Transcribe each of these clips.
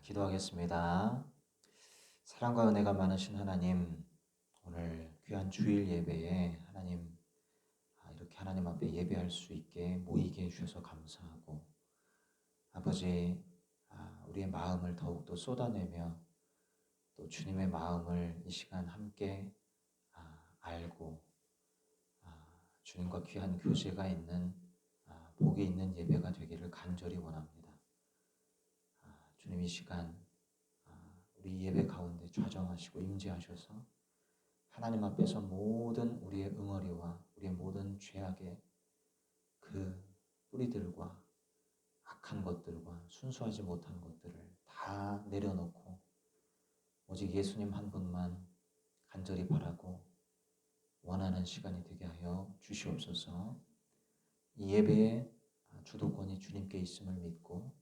기도하겠습니다. 사랑과 은혜가 많으신 하나님, 오늘 귀한 주일 예배에 하나님 이렇게 하나님 앞에 예배할 수 있게 모이게 해주셔서 감사하고, 아버지 우리의 마음을 더욱더 쏟아내며 또 주님의 마음을 이 시간 함께 알고 주님과 귀한 교제가 있는 복이 있는 예배가 되기를 간절히 원합니다. 주님, 이 시간 우리 예배 가운데 좌정하시고 임재하셔서 하나님 앞에서 모든 우리의 응어리와 우리의 모든 죄악의 그 뿌리들과 악한 것들과 순수하지 못한 것들을 다 내려놓고 오직 예수님 한 분만 간절히 바라고 원하는 시간이 되게 하여 주시옵소서. 이 예배의 주도권이 주님께 있음을 믿고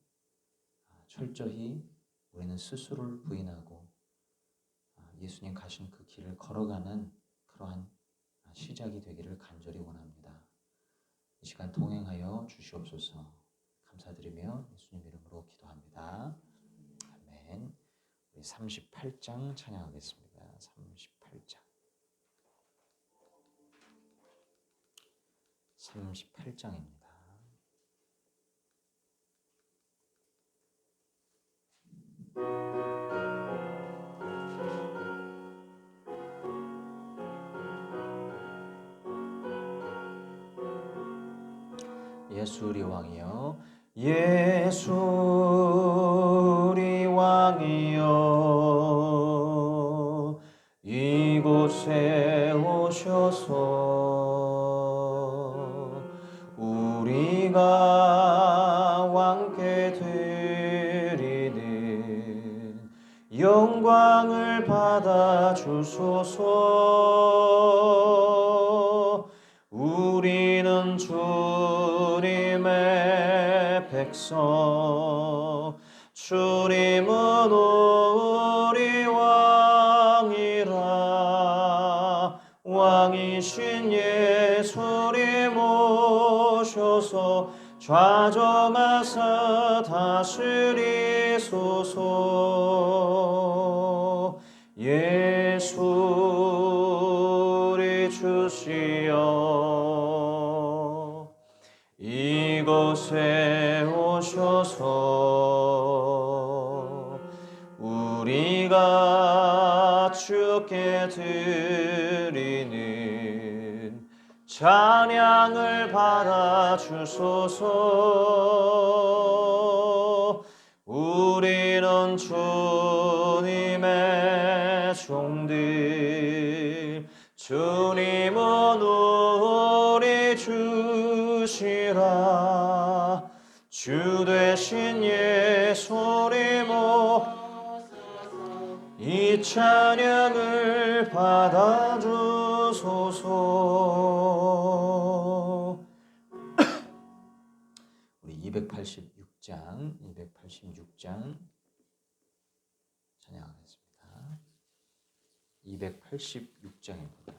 철저히 우리는 스스로를 부인하고 예수님 가신 그 길을 걸어가는 그러한 시작이 되기를 간절히 원합니다. 이 시간 동행하여 주시옵소서. 감사드리며 예수님 이름으로 기도합니다. 아멘. 우리 38장 찬양하겠습니다. 38장입니다. 예수 우리 왕이여, 예수 우리 왕이여, 이곳에 오셔서 우리가 왕께 드리는 영광을 받아 주소서. 우리는 주님의 백성, 주님은 우리 왕이라. 왕이신 예수님 오셔서 좌정하사 다스리소서. 예수 우리 주시여, 이곳에 오셔서 우리가 주께 드리는 찬양을 받아 주소서. 우리는 주님의 종들, 주님은 우리 주시라. 주 되신 예수님 이 찬양을 받아 주소서. 우리 286장 찬양하겠습니다. 286장입니다.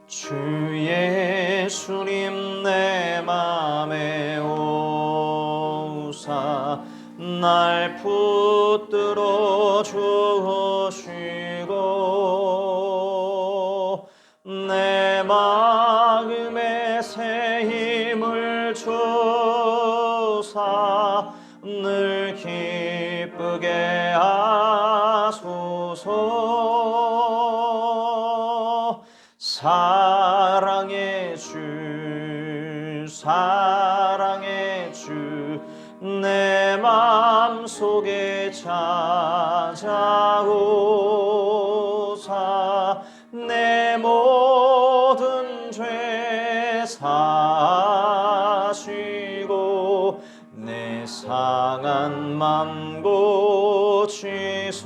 주 예수님 내 맘에 오사 날 붙들어 주시고 내 마음에 새 힘을 주사 늘 기쁘게 하소서. 사랑의 주 내 맘속에 찾아오사 내 모든 죄 사시고 내 상한 맘 고치소서.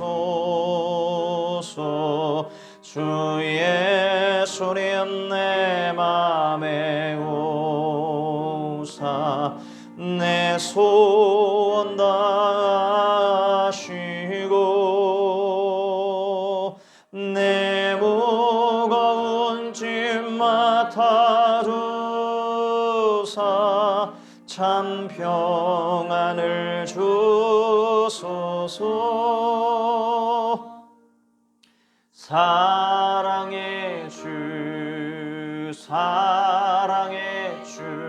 주 예수님 내 맘에 오사 내 소원 다 주사 참 평안을 주소서. 사랑의 주 사랑의 주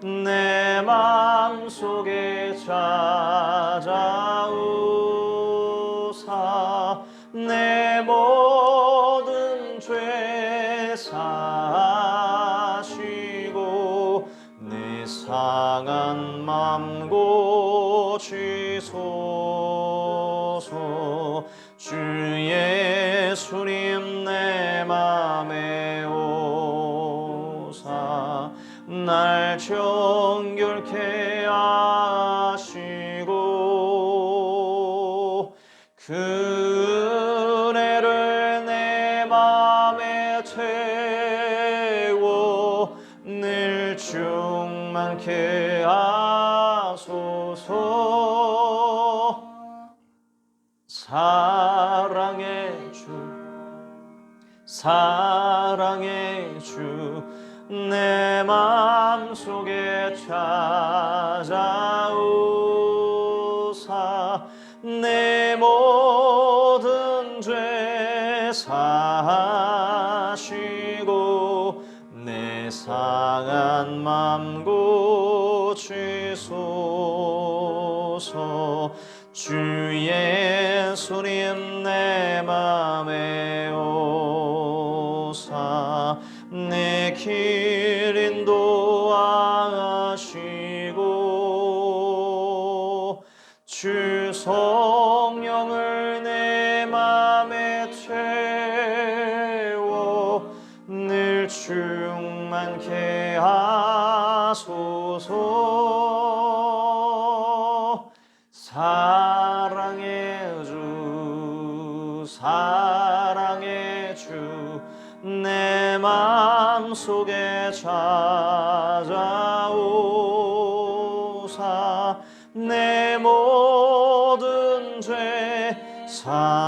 내 맘속에 찾아오사 내 모든 죄 사시고 내 상한 맘 고치소서. 주 예수님 내 맘에 오사 날 정결케 하시고 그 은혜를 내 맘에 태워 늘 충만케 하소서. 사랑의 주 사랑의 주 내 맘속에 찾아오사 내 모든 죄 사시고 내 상한 맘 고치소서. 주 예수님 내 맘에 오사 내 길 인도하시고 주 성령을 내 맘에 태워 늘 충만케 하소서. 사랑의 주 사랑의 주 내 맘속에 찾아오사 내 모든 죄 사시고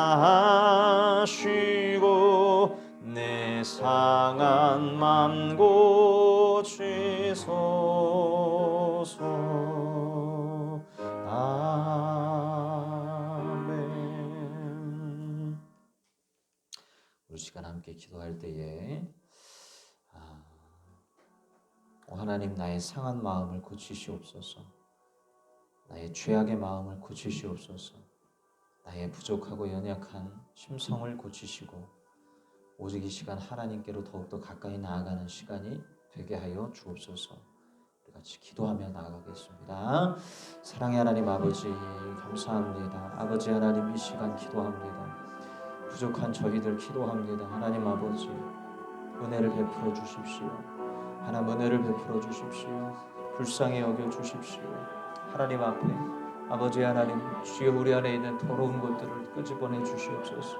내 상한 맘 고치소서. 아멘. 우리 시간 함께 기도할 때에 하나님 나의 상한 마음을 고치시옵소서. 나의 죄악의 마음을 고치시옵소서. 나의 부족하고 연약한 심성을 고치시고 오직 이 시간 하나님께로 더욱더 가까이 나아가는 시간이 되게 하여 주옵소서. 우리 같이 기도하며 나아가겠습니다. 사랑의 하나님 아버지 감사합니다. 아버지 하나님 이 시간 기도합니다. 부족한 저희들 기도합니다. 하나님 아버지 은혜를 베풀어 주십시오. 하나님 은혜를 베풀어 주십시오. 불쌍히 여겨 주십시오. 하나님 앞에 아버지 하나님 주여 우리 안에 있는 더러운 것들을 끄집어내 주시옵소서.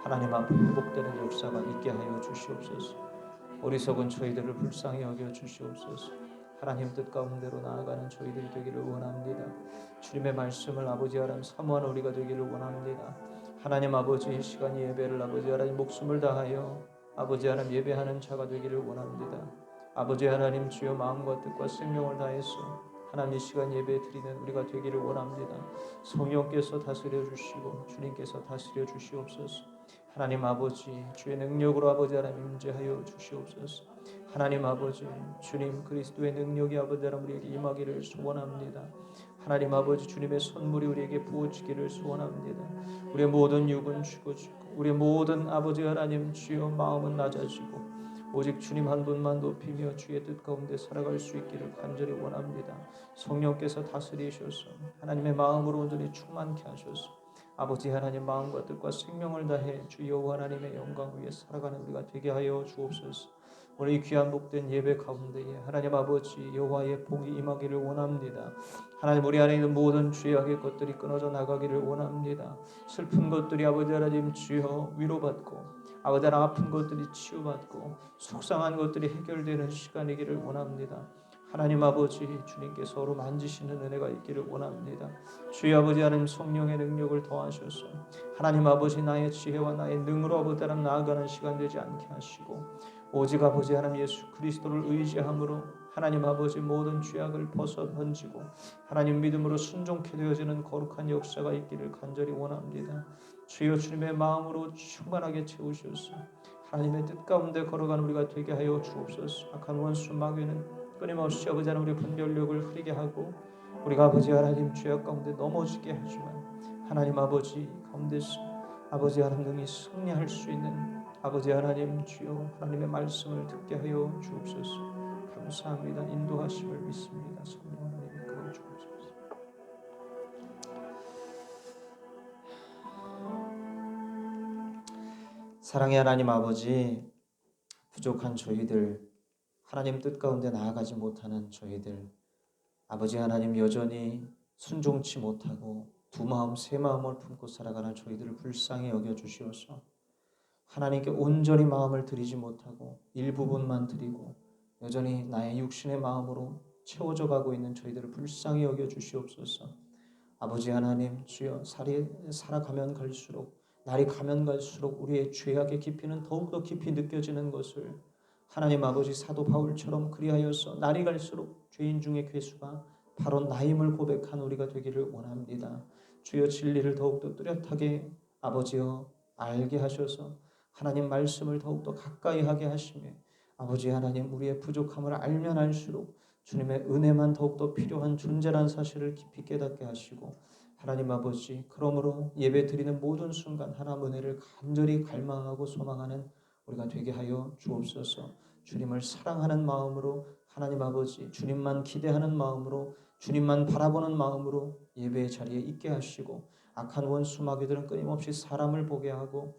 하나님 앞에 회복되는 역사가 있게 하여 주시옵소서. 어리석은 저희들을 불쌍히 여겨 주시옵소서. 하나님 뜻 가운데로 나아가는 저희들이 되기를 원합니다. 주님의 말씀을 아버지 하나님 사모하는 우리가 되기를 원합니다. 하나님 아버지 이 시간 예배를 아버지 하나님 목숨을 다하여 아버지 하나님 예배하는 자가 되기를 원합니다. 아버지 하나님 주여 마음과 뜻과 생명을 다해서 하나님 이 시간 예배 드리는 우리가 되기를 원합니다. 성령께서 다스려 주시고 주님께서 다스려 주시옵소서. 하나님 아버지 주의 능력으로 아버지 하나님 임재하여 주시옵소서. 하나님 아버지 주님 그리스도의 능력이 아버지 하나님 우리에게 임하기를 소원합니다. 하나님 아버지 주님의 선물이 우리에게 부어지기를 소원합니다. 우리의 모든 육은 죽어지고 우리의 모든 아버지 하나님 주여 마음은 낮아지고 오직 주님 한 분만 높이며 주의 뜻 가운데 살아갈 수 있기를 간절히 원합니다. 성령께서 다스리셔서 하나님의 마음으로 온전히 충만케 하셔서 아버지 하나님 마음과 뜻과 생명을 다해 주 여호와 하나님의 영광 위에 살아가는 우리가 되게 하여 주옵소서. 오늘 이 귀한 복된 예배 가운데에 하나님 아버지 여호와의 복이 임하기를 원합니다. 하나님 우리 안에 있는 모든 죄악의 것들이 끊어져 나가기를 원합니다. 슬픈 것들이 아버지 하나님 주여 위로받고 아버지 하나님 아픈 것들이 치유받고 속상한 것들이 해결되는 시간이기를 원합니다. 하나님 아버지 주님께서 서로 만지시는 은혜가 있기를 원합니다. 주여 아버지 하나님 성령의 능력을 더하셔서 하나님 아버지 나의 지혜와 나의 능으로 아버지 하나님 나아가는 시간 되지 않게 하시고 오직 아버지 하나님 예수 그리스도를 의지함으로 하나님 아버지 모든 죄악을 벗어 던지고 하나님 믿음으로 순종케 되어지는 거룩한 역사가 있기를 간절히 원합니다. 주여 주님의 마음으로 충만하게 채우시옵소서. 하나님의 뜻 가운데 걸어가는 우리가 되게 하여 주옵소서. 악한 원수 마귀는 끊임없이 아버지 하나님 우리 분별력을 흐리게 하고 우리가 아버지 하나님 죄악 가운데 넘어지게 하지만 하나님 아버지 가운데서 아버지 하나님 능히 승리할 수 있는 아버지 하나님 주여 하나님의 말씀을 듣게 하여 주옵소서. 감사합니다. 인도하심을 믿습니다. 성령 하나님 이끌어 주옵소서. 사랑의 하나님 아버지, 부족한 저희들, 하나님 뜻 가운데 나아가지 못하는 저희들, 아버지 하나님 여전히 순종치 못하고 두 마음 세 마음을 품고 살아가는 저희들을 불쌍히 여겨주시옵소서. 하나님께 온전히 마음을 드리지 못하고 일부분만 드리고 여전히 나의 육신의 마음으로 채워져 가고 있는 저희들을 불쌍히 여겨주시옵소서. 아버지 하나님 주여 살아가면 갈수록 날이 가면 갈수록 우리의 죄악의 깊이는 더욱더 깊이 느껴지는 것을 하나님 아버지 사도 바울처럼 그리하여서 날이 갈수록 죄인 중의 괴수가 바로 나임을 고백한 우리가 되기를 원합니다. 주여 진리를 더욱더 뚜렷하게 아버지여 알게 하셔서 하나님 말씀을 더욱더 가까이 하게 하시며 아버지 하나님 우리의 부족함을 알면 알수록 주님의 은혜만 더욱더 필요한 존재란 사실을 깊이 깨닫게 하시고 하나님 아버지 그러므로 예배 드리는 모든 순간 하나님 은혜를 간절히 갈망하고 소망하는 우리가 되게 하여 주옵소서. 주님을 사랑하는 마음으로 하나님 아버지 주님만 기대하는 마음으로 주님만 바라보는 마음으로 예배의 자리에 있게 하시고 악한 원수 마귀들은 끊임없이 사람을 보게 하고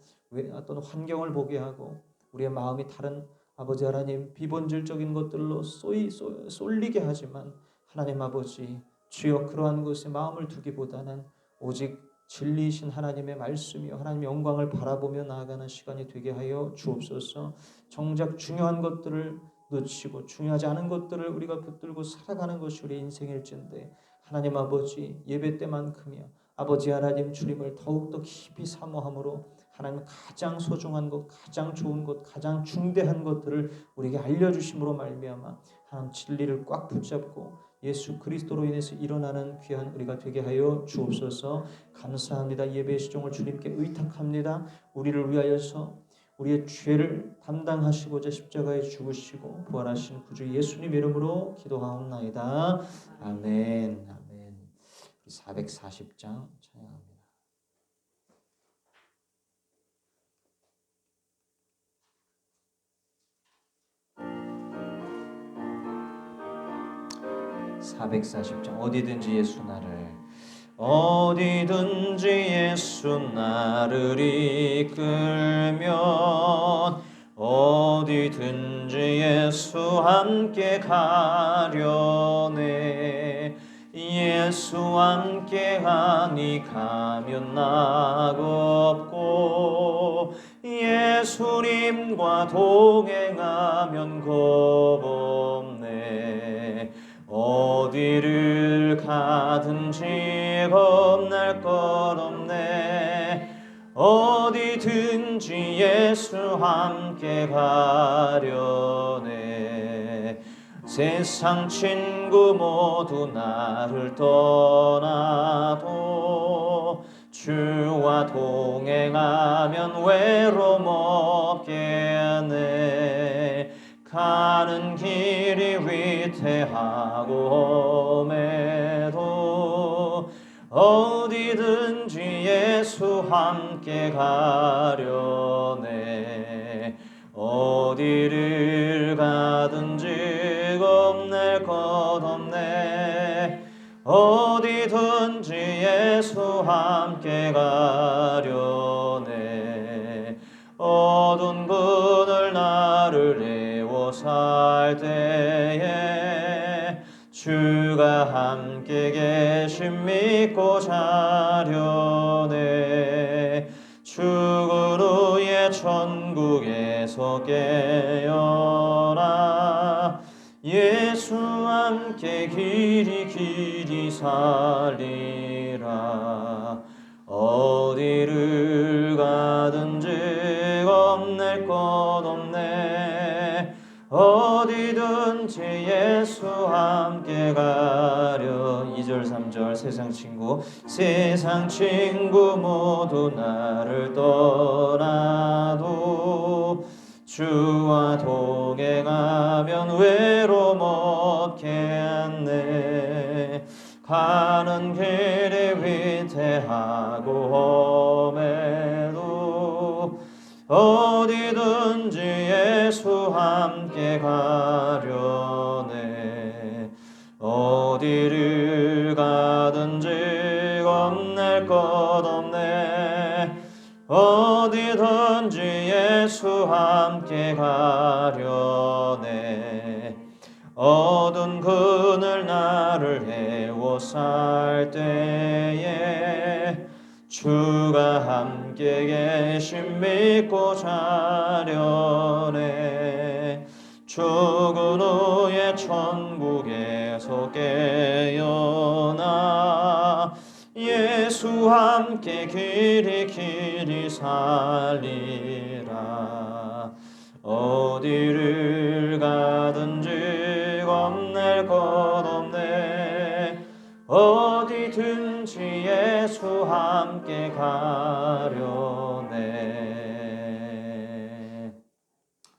어떤 환경을 보게 하고 우리의 마음이 다른 아버지 하나님 비본질적인 것들로 쏠리게 하지만 하나님 아버지 주여 그러한 것에 마음을 두기보다는 오직 진리이신 하나님의 말씀이요 하나님 영광을 바라보며 나아가는 시간이 되게 하여 주옵소서. 정작 중요한 것들을 놓치고 중요하지 않은 것들을 우리가 붙들고 살아가는 것이 우리 인생일진데 하나님 아버지 예배 때만큼이야 아버지 하나님 주님을 더욱더 깊이 사모함으로 하나님 가장 소중한 것, 가장 좋은 것, 가장 중대한 것들을 우리에게 알려주심으로 말미암아 하나님 진리를 꽉 붙잡고 예수 그리스도로 인해서 일어나는 귀한 우리가 되게 하여 주옵소서. 감사합니다. 예배의 시종을 주님께 의탁합니다. 우리를 위하여서 우리의 죄를 담당하시고자 십자가에 죽으시고 부활하신 구주 예수님 이름으로 기도하옵나이다. 아멘. 아멘. 440장 찬양합니다. 440장 어디든지 예수 나를 어디든지 예수 나를 이끌면 어디든지 예수 함께 가려네 예수 함께 하니 가면 낙없고 예수님과 동행하면 겁없네 어디를 가든지 겁날 것 없네 어디든지 예수 함께 가려네 세상 친구 모두 나를 떠나도 주와 동행하면 외로움 없겠네 가는 길이 위태하고 험해도 어디든지 예수 함께 가려네 어디를 가든지 겁낼 것 없네 어디든지 예수 함께 가려네 어두운 그늘 나를 애워 살 때에 주가 함께 계심 믿고 자려네 죽은 후에 천국에서 깨어나 예수 함께 길이 살리라 어디를 가든지 겁낼 것 없네 어디든 어디든지 예수와 함께 가려. 2절 3절 세상 친구 모두 나를 떠나도 주와 동행하면 외로움 없게 하네. 가는 길이 위태하고 험해도 어디든지 예수와 함께 가려네. 어디를 가든지 겁낼 것 없네. 어디든지 예수와 함께 가려네. 어두운 그늘 나를 에워쌀 때에 주가 함께 계심 믿고 자려네. 죽은 후에 천국에서 깨어나 예수와 함께 길이 살리라. 어디를 가든지 겁낼 것 없네. 어디든지 예수와 함께 가려네.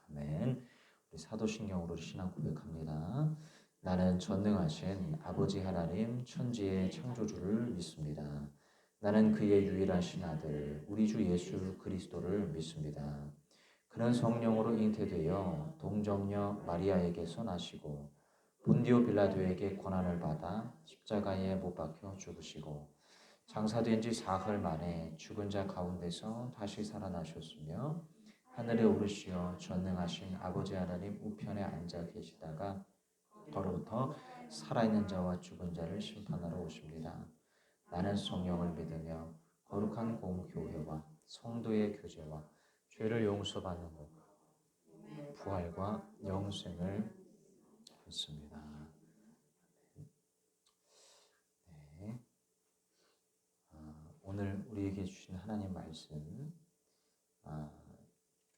아멘. 우리 사도신경으로 신앙 고백합니다. 나는 전능하신 아버지 하나님 천지의 창조주를 믿습니다. 나는 그의 유일하신 아들 우리 주 예수 그리스도를 믿습니다. 그는 성령으로 잉태되어 동정녀 마리아에게서 나시고 본디오 빌라도에게 고난을 받아 십자가에 못 박혀 죽으시고 장사된 지 사흘 만에 죽은 자 가운데서 다시 살아나셨으며 하늘에 오르시어 전능하신 아버지 하나님 우편에 앉아 계시다가 거로부터 살아있는 자와 죽은 자를 심판하러 오십니다. 나는 성령을 믿으며 거룩한 공교회와 성도의 교제와 죄를 용서받는 것, 부활과 영생을 믿습니다. 네. 오늘 우리에게 주신 하나님 말씀,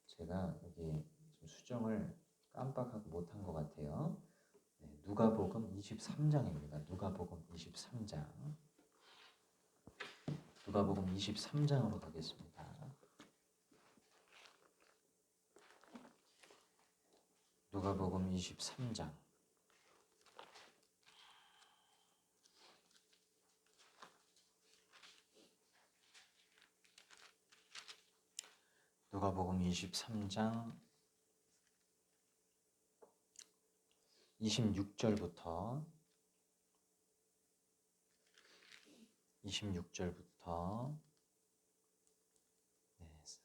제가 여기 좀 수정을 깜빡하고 못한 것 같아요. 네, 누가복음 23장입니다. 누가복음 23장. 누가복음 23장으로 가겠습니다. 누가복음 23장. 누가복음 23장 26절부터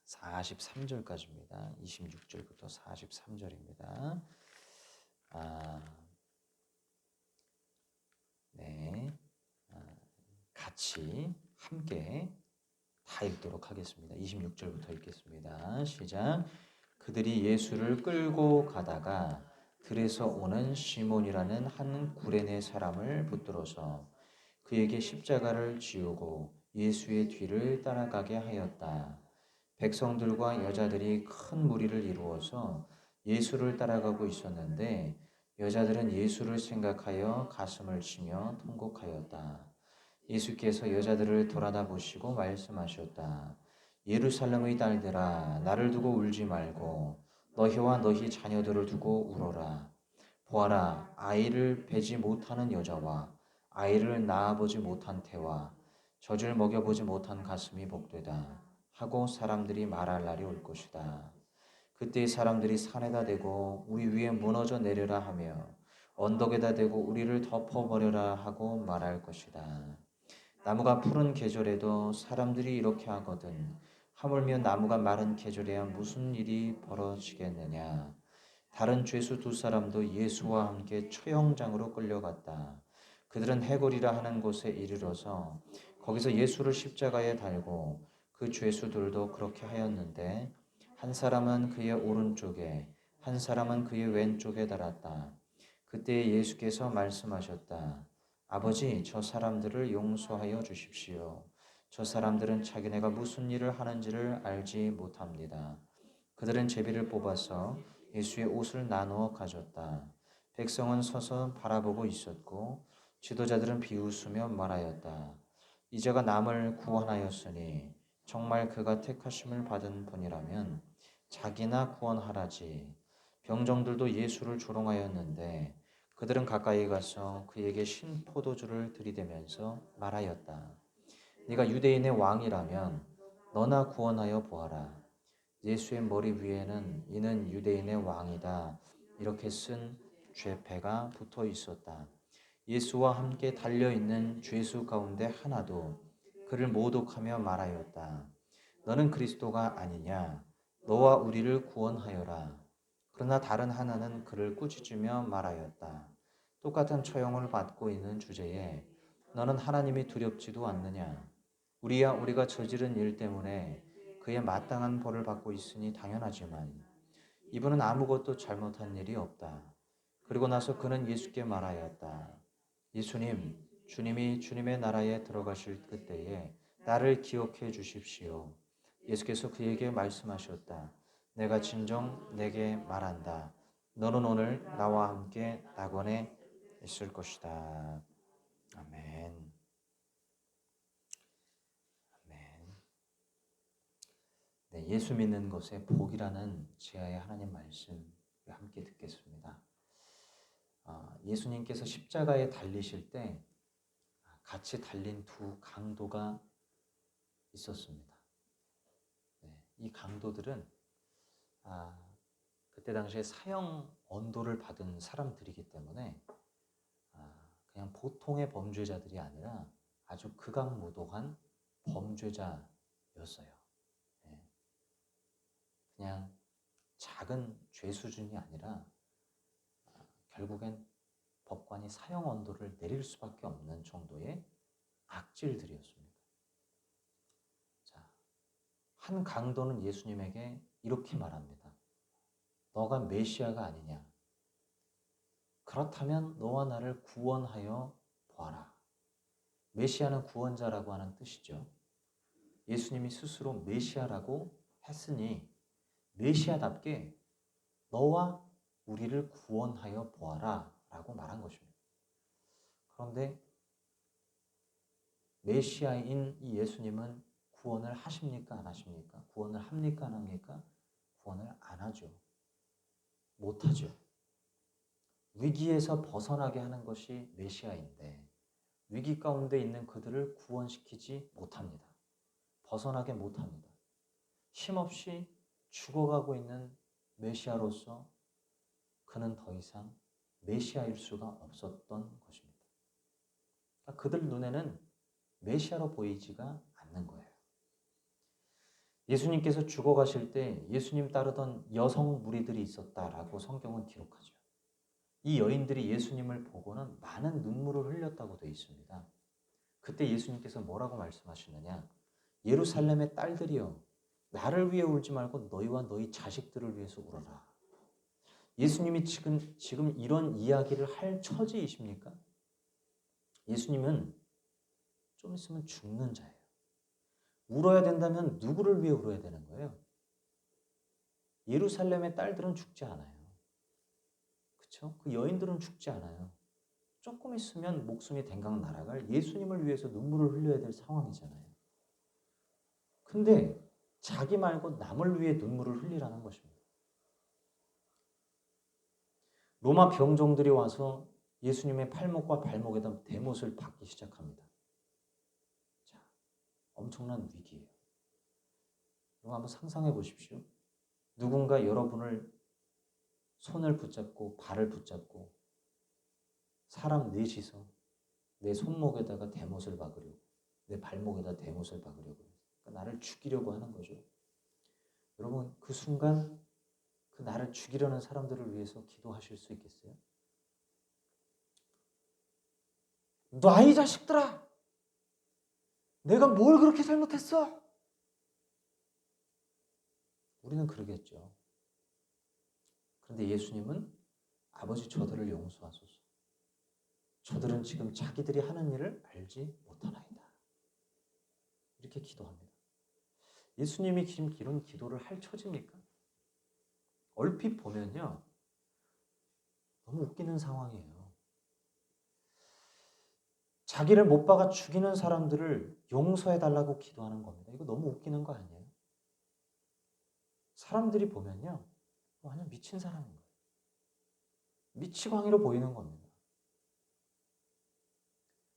43절까지입니다. 26절부터 43절입니다. 같이 함께 다 읽도록 하겠습니다. 26절부터 읽겠습니다. 시작. 그들이 예수를 끌고 가다가 들에서 오는 시몬이라는 한 구레네 사람을 붙들어서 그에게 십자가를 지우고 예수의 뒤를 따라가게 하였다. 백성들과 여자들이 큰 무리를 이루어서 예수를 따라가고 있었는데 여자들은 예수를 생각하여 가슴을 치며 통곡하였다. 예수께서 여자들을 돌아다 보시고 말씀하셨다. 예루살렘의 딸들아, 나를 두고 울지 말고 너희와 너희 자녀들을 두고 울어라. 보아라, 아이를 베지 못하는 여자와 아이를 낳아보지 못한 태와 젖을 먹여보지 못한 가슴이 복되다 하고 사람들이 말할 날이 올 것이다. 그때 사람들이 산에다 대고 우리 위에 무너져 내려라 하며 언덕에다 대고 우리를 덮어버려라 하고 말할 것이다. 나무가 푸른 계절에도 사람들이 이렇게 하거든 하물며 나무가 마른 계절에야 무슨 일이 벌어지겠느냐. 다른 죄수 두 사람도 예수와 함께 초영장으로 끌려갔다. 그들은 해골이라 하는 곳에 이르러서 거기서 예수를 십자가에 달고 그 죄수들도 그렇게 하였는데 한 사람은 그의 오른쪽에 한 사람은 그의 왼쪽에 달았다. 그때 예수께서 말씀하셨다. 아버지, 저 사람들을 용서하여 주십시오. 저 사람들은 자기네가 무슨 일을 하는지를 알지 못합니다. 그들은 제비를 뽑아서 예수의 옷을 나누어 가졌다. 백성은 서서 바라보고 있었고 지도자들은 비웃으며 말하였다. 이제가 남을 구원하였으니 정말 그가 택하심을 받은 분이라면 자기나 구원하라지. 병정들도 예수를 조롱하였는데 그들은 가까이 가서 그에게 신 포도주를 들이대면서 말하였다. 네가 유대인의 왕이라면 너나 구원하여 보아라. 예수의 머리 위에는 이는 유대인의 왕이다 이렇게 쓴 죄패가 붙어 있었다. 예수와 함께 달려있는 죄수 가운데 하나도 그를 모독하며 말하였다. 너는 그리스도가 아니냐? 너와 우리를 구원하여라. 그러나 다른 하나는 그를 꾸짖으며 말하였다. 똑같은 처형을 받고 있는 주제에 너는 하나님이 두렵지도 않느냐? 우리가 저지른 일 때문에 그의 마땅한 벌을 받고 있으니 당연하지만 이분은 아무것도 잘못한 일이 없다. 그리고 나서 그는 예수께 말하였다. 예수님, 주님이 주님의 나라에 들어가실 그때에 나를 기억해 주십시오. 예수께서 그에게 말씀하셨다. 내가 진정 내게 말한다. 너는 오늘 나와 함께 낙원에 있을 것이다. 아멘. 아멘. 네, 예수 믿는 것의 복이라는 지하의 하나님 말씀 함께 듣겠습니다. 예수님께서 십자가에 달리실 때 같이 달린 두 강도가 있었습니다. 네, 이 강도들은 그때 당시에 사형 언도를 받은 사람들이기 때문에 그냥 보통의 범죄자들이 아니라 아주 극악무도한 범죄자였어요. 네, 그냥 작은 죄 수준이 아니라 결국엔 법관이 사형 언도를 내릴 수밖에 없는 정도의 악질들이었습니다. 자, 한 강도는 예수님에게 이렇게 말합니다. 너가 메시아가 아니냐? 그렇다면 너와 나를 구원하여 보아라. 메시아는 구원자라고 하는 뜻이죠. 예수님이 스스로 메시아라고 했으니 메시아답게 너와 우리를 구원하여 보아라 라고 말한 것입니다. 그런데 메시아인 이 예수님은 구원을 하십니까? 안 하십니까? 구원을 합니까? 안 합니까? 구원을 안 하죠. 못하죠. 위기에서 벗어나게 하는 것이 메시아인데 위기 가운데 있는 그들을 구원시키지 못합니다. 벗어나게 못합니다. 힘없이 죽어가고 있는 메시아로서 그는 더 이상 메시아일 수가 없었던 것입니다. 그러니까 그들 눈에는 메시아로 보이지가 않는 거예요. 예수님께서 죽어가실 때 예수님 따르던 여성 무리들이 있었다라고 성경은 기록하죠. 이 여인들이 예수님을 보고는 많은 눈물을 흘렸다고 되어 있습니다. 그때 예수님께서 뭐라고 말씀하시느냐? 예루살렘의 딸들이여, 나를 위해 울지 말고 너희와 너희 자식들을 위해서 울어라. 예수님이 지금 이런 이야기를 할 처지이십니까? 예수님은 좀 있으면 죽는 자예요. 울어야 된다면 누구를 위해 울어야 되는 거예요? 예루살렘의 딸들은 죽지 않아요. 그렇죠? 그 여인들은 죽지 않아요. 조금 있으면 목숨이 댕강 날아갈 예수님을 위해서 눈물을 흘려야 될 상황이잖아요. 근데 자기 말고 남을 위해 눈물을 흘리라는 것입니다. 로마 병정들이 와서 예수님의 팔목과 발목에다 대못을 박기 시작합니다. 자, 엄청난 위기예요. 여러분 한번 상상해 보십시오. 누군가 여러분을 손을 붙잡고 발을 붙잡고 사람 넷이서 내 손목에다가 대못을 박으려고, 내 발목에다 대못을 박으려고, 그러니까 나를 죽이려고 하는 거죠. 여러분 그 순간 그 나를 죽이려는 사람들을 위해서 기도하실 수 있겠어요? 너 이 자식들아! 내가 뭘 그렇게 잘못했어? 우리는 그러겠죠. 그런데 예수님은 아버지 저들을 용서하소서. 저들은 지금 자기들이 하는 일을 알지 못하나이다. 이렇게 기도합니다. 예수님이 지금 이런 기도를 할 처지입니까? 얼핏 보면요. 너무 웃기는 상황이에요. 자기를 못 박아 죽이는 사람들을 용서해달라고 기도하는 겁니다. 이거 너무 웃기는 거 아니에요? 사람들이 보면요, 완전 미친 사람인 거예요. 미치광이로 보이는 겁니다.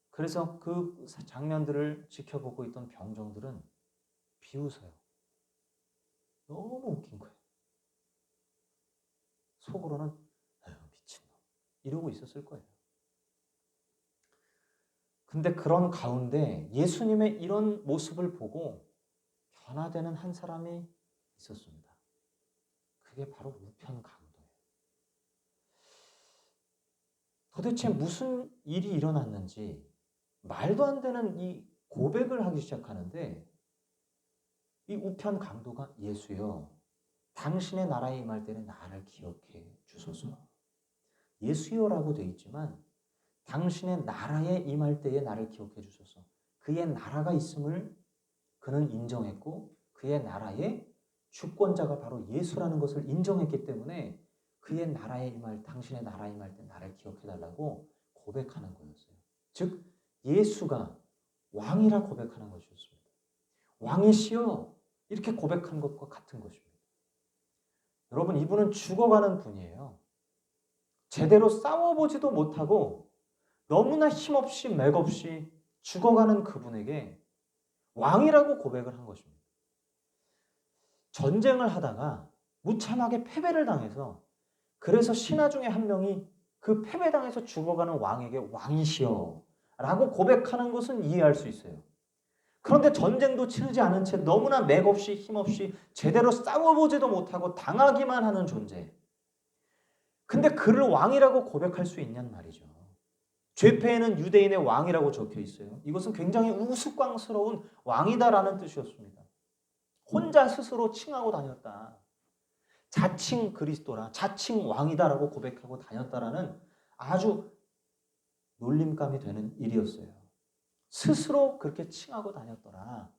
그래서 그 장면들을 지켜보고 있던 병정들은 비웃어요. 너무 웃긴 거예요. 속으로는 아유, 미친놈 이러고 있었을 거예요. 근데 그런 가운데 예수님의 이런 모습을 보고 변화되는 한 사람이 있었습니다. 그게 바로 우편강도예요. 도대체 무슨 일이 일어났는지 말도 안 되는 이 고백을 하기 시작하는데, 이 우편강도가 예수여, 당신의 나라에 임할 때는 나를 기억해 주소서. 예수여라고 되어 있지만 당신의 나라에 임할 때에 나를 기억해 주소서. 그의 나라가 있음을 그는 인정했고 그의 나라의 주권자가 바로 예수라는 것을 인정했기 때문에 그의 나라에 임할, 당신의 나라에 임할 때 나를 기억해 달라고 고백하는 거였어요. 즉 예수가 왕이라 고백하는 것이었습니다. 왕이시여 이렇게 고백한 것과 같은 것입니다. 여러분, 이분은 죽어가는 분이에요. 제대로 싸워보지도 못하고 너무나 힘없이 맥없이 죽어가는 그분에게 왕이라고 고백을 한 것입니다. 전쟁을 하다가 무참하게 패배를 당해서, 그래서 신하 중에 한 명이 그 패배당해서 죽어가는 왕에게 왕이시여 라고 고백하는 것은 이해할 수 있어요. 그런데 전쟁도 치르지 않은 채 너무나 맥없이 힘없이 제대로 싸워보지도 못하고 당하기만 하는 존재. 근데 그를 왕이라고 고백할 수 있냔 말이죠. 죄패에는 유대인의 왕이라고 적혀 있어요. 이것은 굉장히 우스꽝스러운 왕이다라는 뜻이었습니다. 혼자 스스로 칭하고 다녔다. 자칭 그리스도라, 자칭 왕이다라고 고백하고 다녔다라는 아주 놀림감이 되는 일이었어요. 스스로 그렇게 칭하고 다녔더라.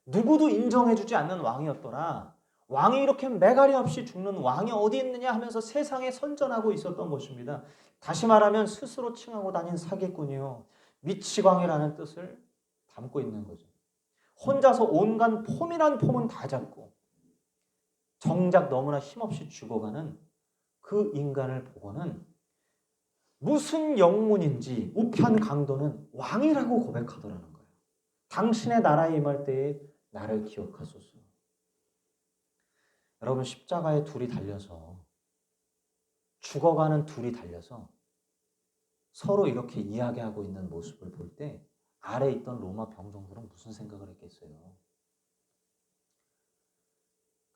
누구도 인정해주지 않는 왕이었더라. 왕이 이렇게 매가리 없이 죽는 왕이 어디 있느냐 하면서 세상에 선전하고 있었던 것입니다. 다시 말하면 스스로 칭하고 다닌 사기꾼이요, 미치광이라는 뜻을 담고 있는 거죠. 혼자서 온갖 폼이란 폼은 다 잡고 정작 너무나 힘없이 죽어가는 그 인간을 보고는 무슨 영문인지 우편강도는 왕이라고 고백하더라는 거예요. 당신의 나라에 임할 때에 나를 기억하소서. 여러분, 십자가에 둘이 달려서, 죽어가는 둘이 달려서 서로 이렇게 이야기하고 있는 모습을 볼 때 아래에 있던 로마 병정들은 무슨 생각을 했겠어요?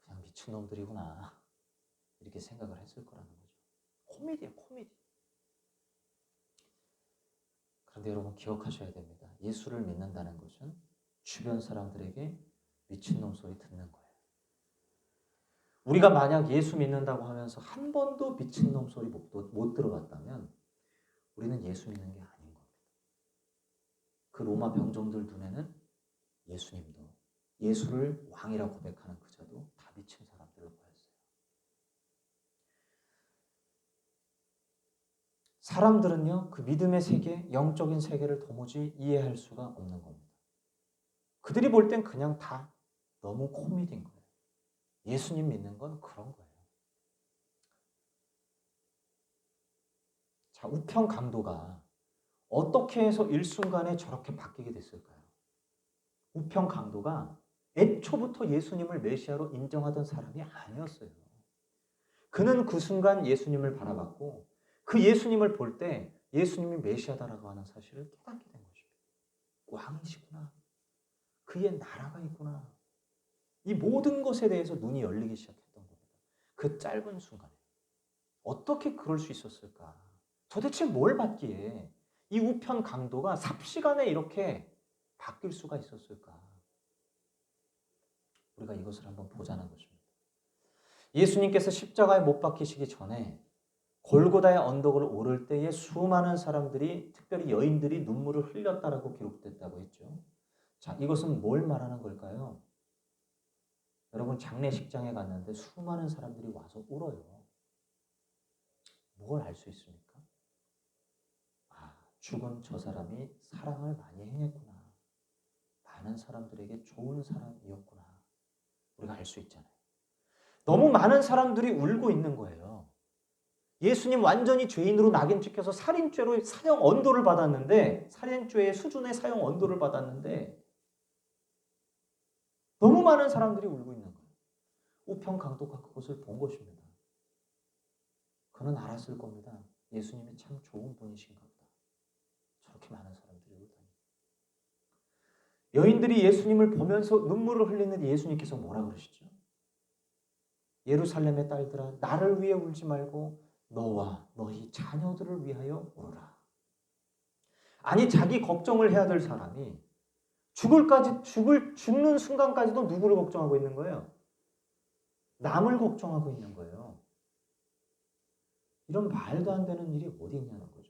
그냥 미친놈들이구나 이렇게 생각을 했을 거라는 거죠. 코미디예요, 코미디. 그런데 여러분 기억하셔야 됩니다. 예수를 믿는다는 것은 주변 사람들에게 미친놈 소리 듣는 거예요. 우리가 만약 예수 믿는다고 하면서 한 번도 미친놈 소리 못 들어봤다면 우리는 예수 믿는 게 아닌 겁니다. 그 로마 병정들 눈에는 예수님도, 예수를 왕이라 고백하는 그 자도 다 미친 사람들로 보였어요. 사람들은요, 그 믿음의 세계, 영적인 세계를 도무지 이해할 수가 없는 겁니다. 그들이 볼 땐 그냥 다 너무 코미디인 거예요. 예수님 믿는 건 그런 거예요. 자, 우편강도가 어떻게 해서 일순간에 저렇게 바뀌게 됐을까요? 우편강도가 애초부터 예수님을 메시아로 인정하던 사람이 아니었어요. 그는 그 순간 예수님을 바라봤고 그 예수님을 볼 때 예수님이 메시아다라고 하는 사실을 깨닫게 된 것입니다. 왕이시구나. 그의 나라가 있구나. 이 모든 것에 대해서 눈이 열리기 시작했던 겁니다. 그 짧은 순간에. 어떻게 그럴 수 있었을까? 도대체 뭘 받기에 이 우편 강도가 삽시간에 이렇게 바뀔 수가 있었을까? 우리가 이것을 한번 보자는 것입니다. 예수님께서 십자가에 못 박히시기 전에 골고다의 언덕을 오를 때에 수많은 사람들이, 특별히 여인들이 눈물을 흘렸다라고 기록됐다고 했죠. 자, 이것은 뭘 말하는 걸까요? 여러분, 장례식장에 갔는데 수많은 사람들이 와서 울어요. 뭘 알 수 있습니까? 죽은 저 사람이 사랑을 많이 행했구나. 많은 사람들에게 좋은 사람이었구나. 우리가 알 수 있잖아요. 너무 많은 사람들이 울고 있는 거예요. 예수님 완전히 죄인으로 낙인 찍혀서 살인죄로 사형 언도를 받았는데, 살인죄의 수준의 사형 언도를 받았는데 너무 많은 사람들이 울고 있는 거예요. 우편 강도가 그것을 본 것입니다. 그는 알았을 겁니다. 예수님이 참 좋은 분이신가 보다. 저렇게 많은 사람들이 울다니. 여인들이 예수님을 보면서 눈물을 흘리는 예수님께서 뭐라 그러시죠? 예루살렘의 딸들아, 나를 위해 울지 말고 너와 너희 자녀들을 위하여 울어라. 아니, 자기 걱정을 해야 될 사람이 죽는 순간까지도 누구를 걱정하고 있는 거예요? 남을 걱정하고 있는 거예요. 이런 말도 안 되는 일이 어디 있냐는 거죠.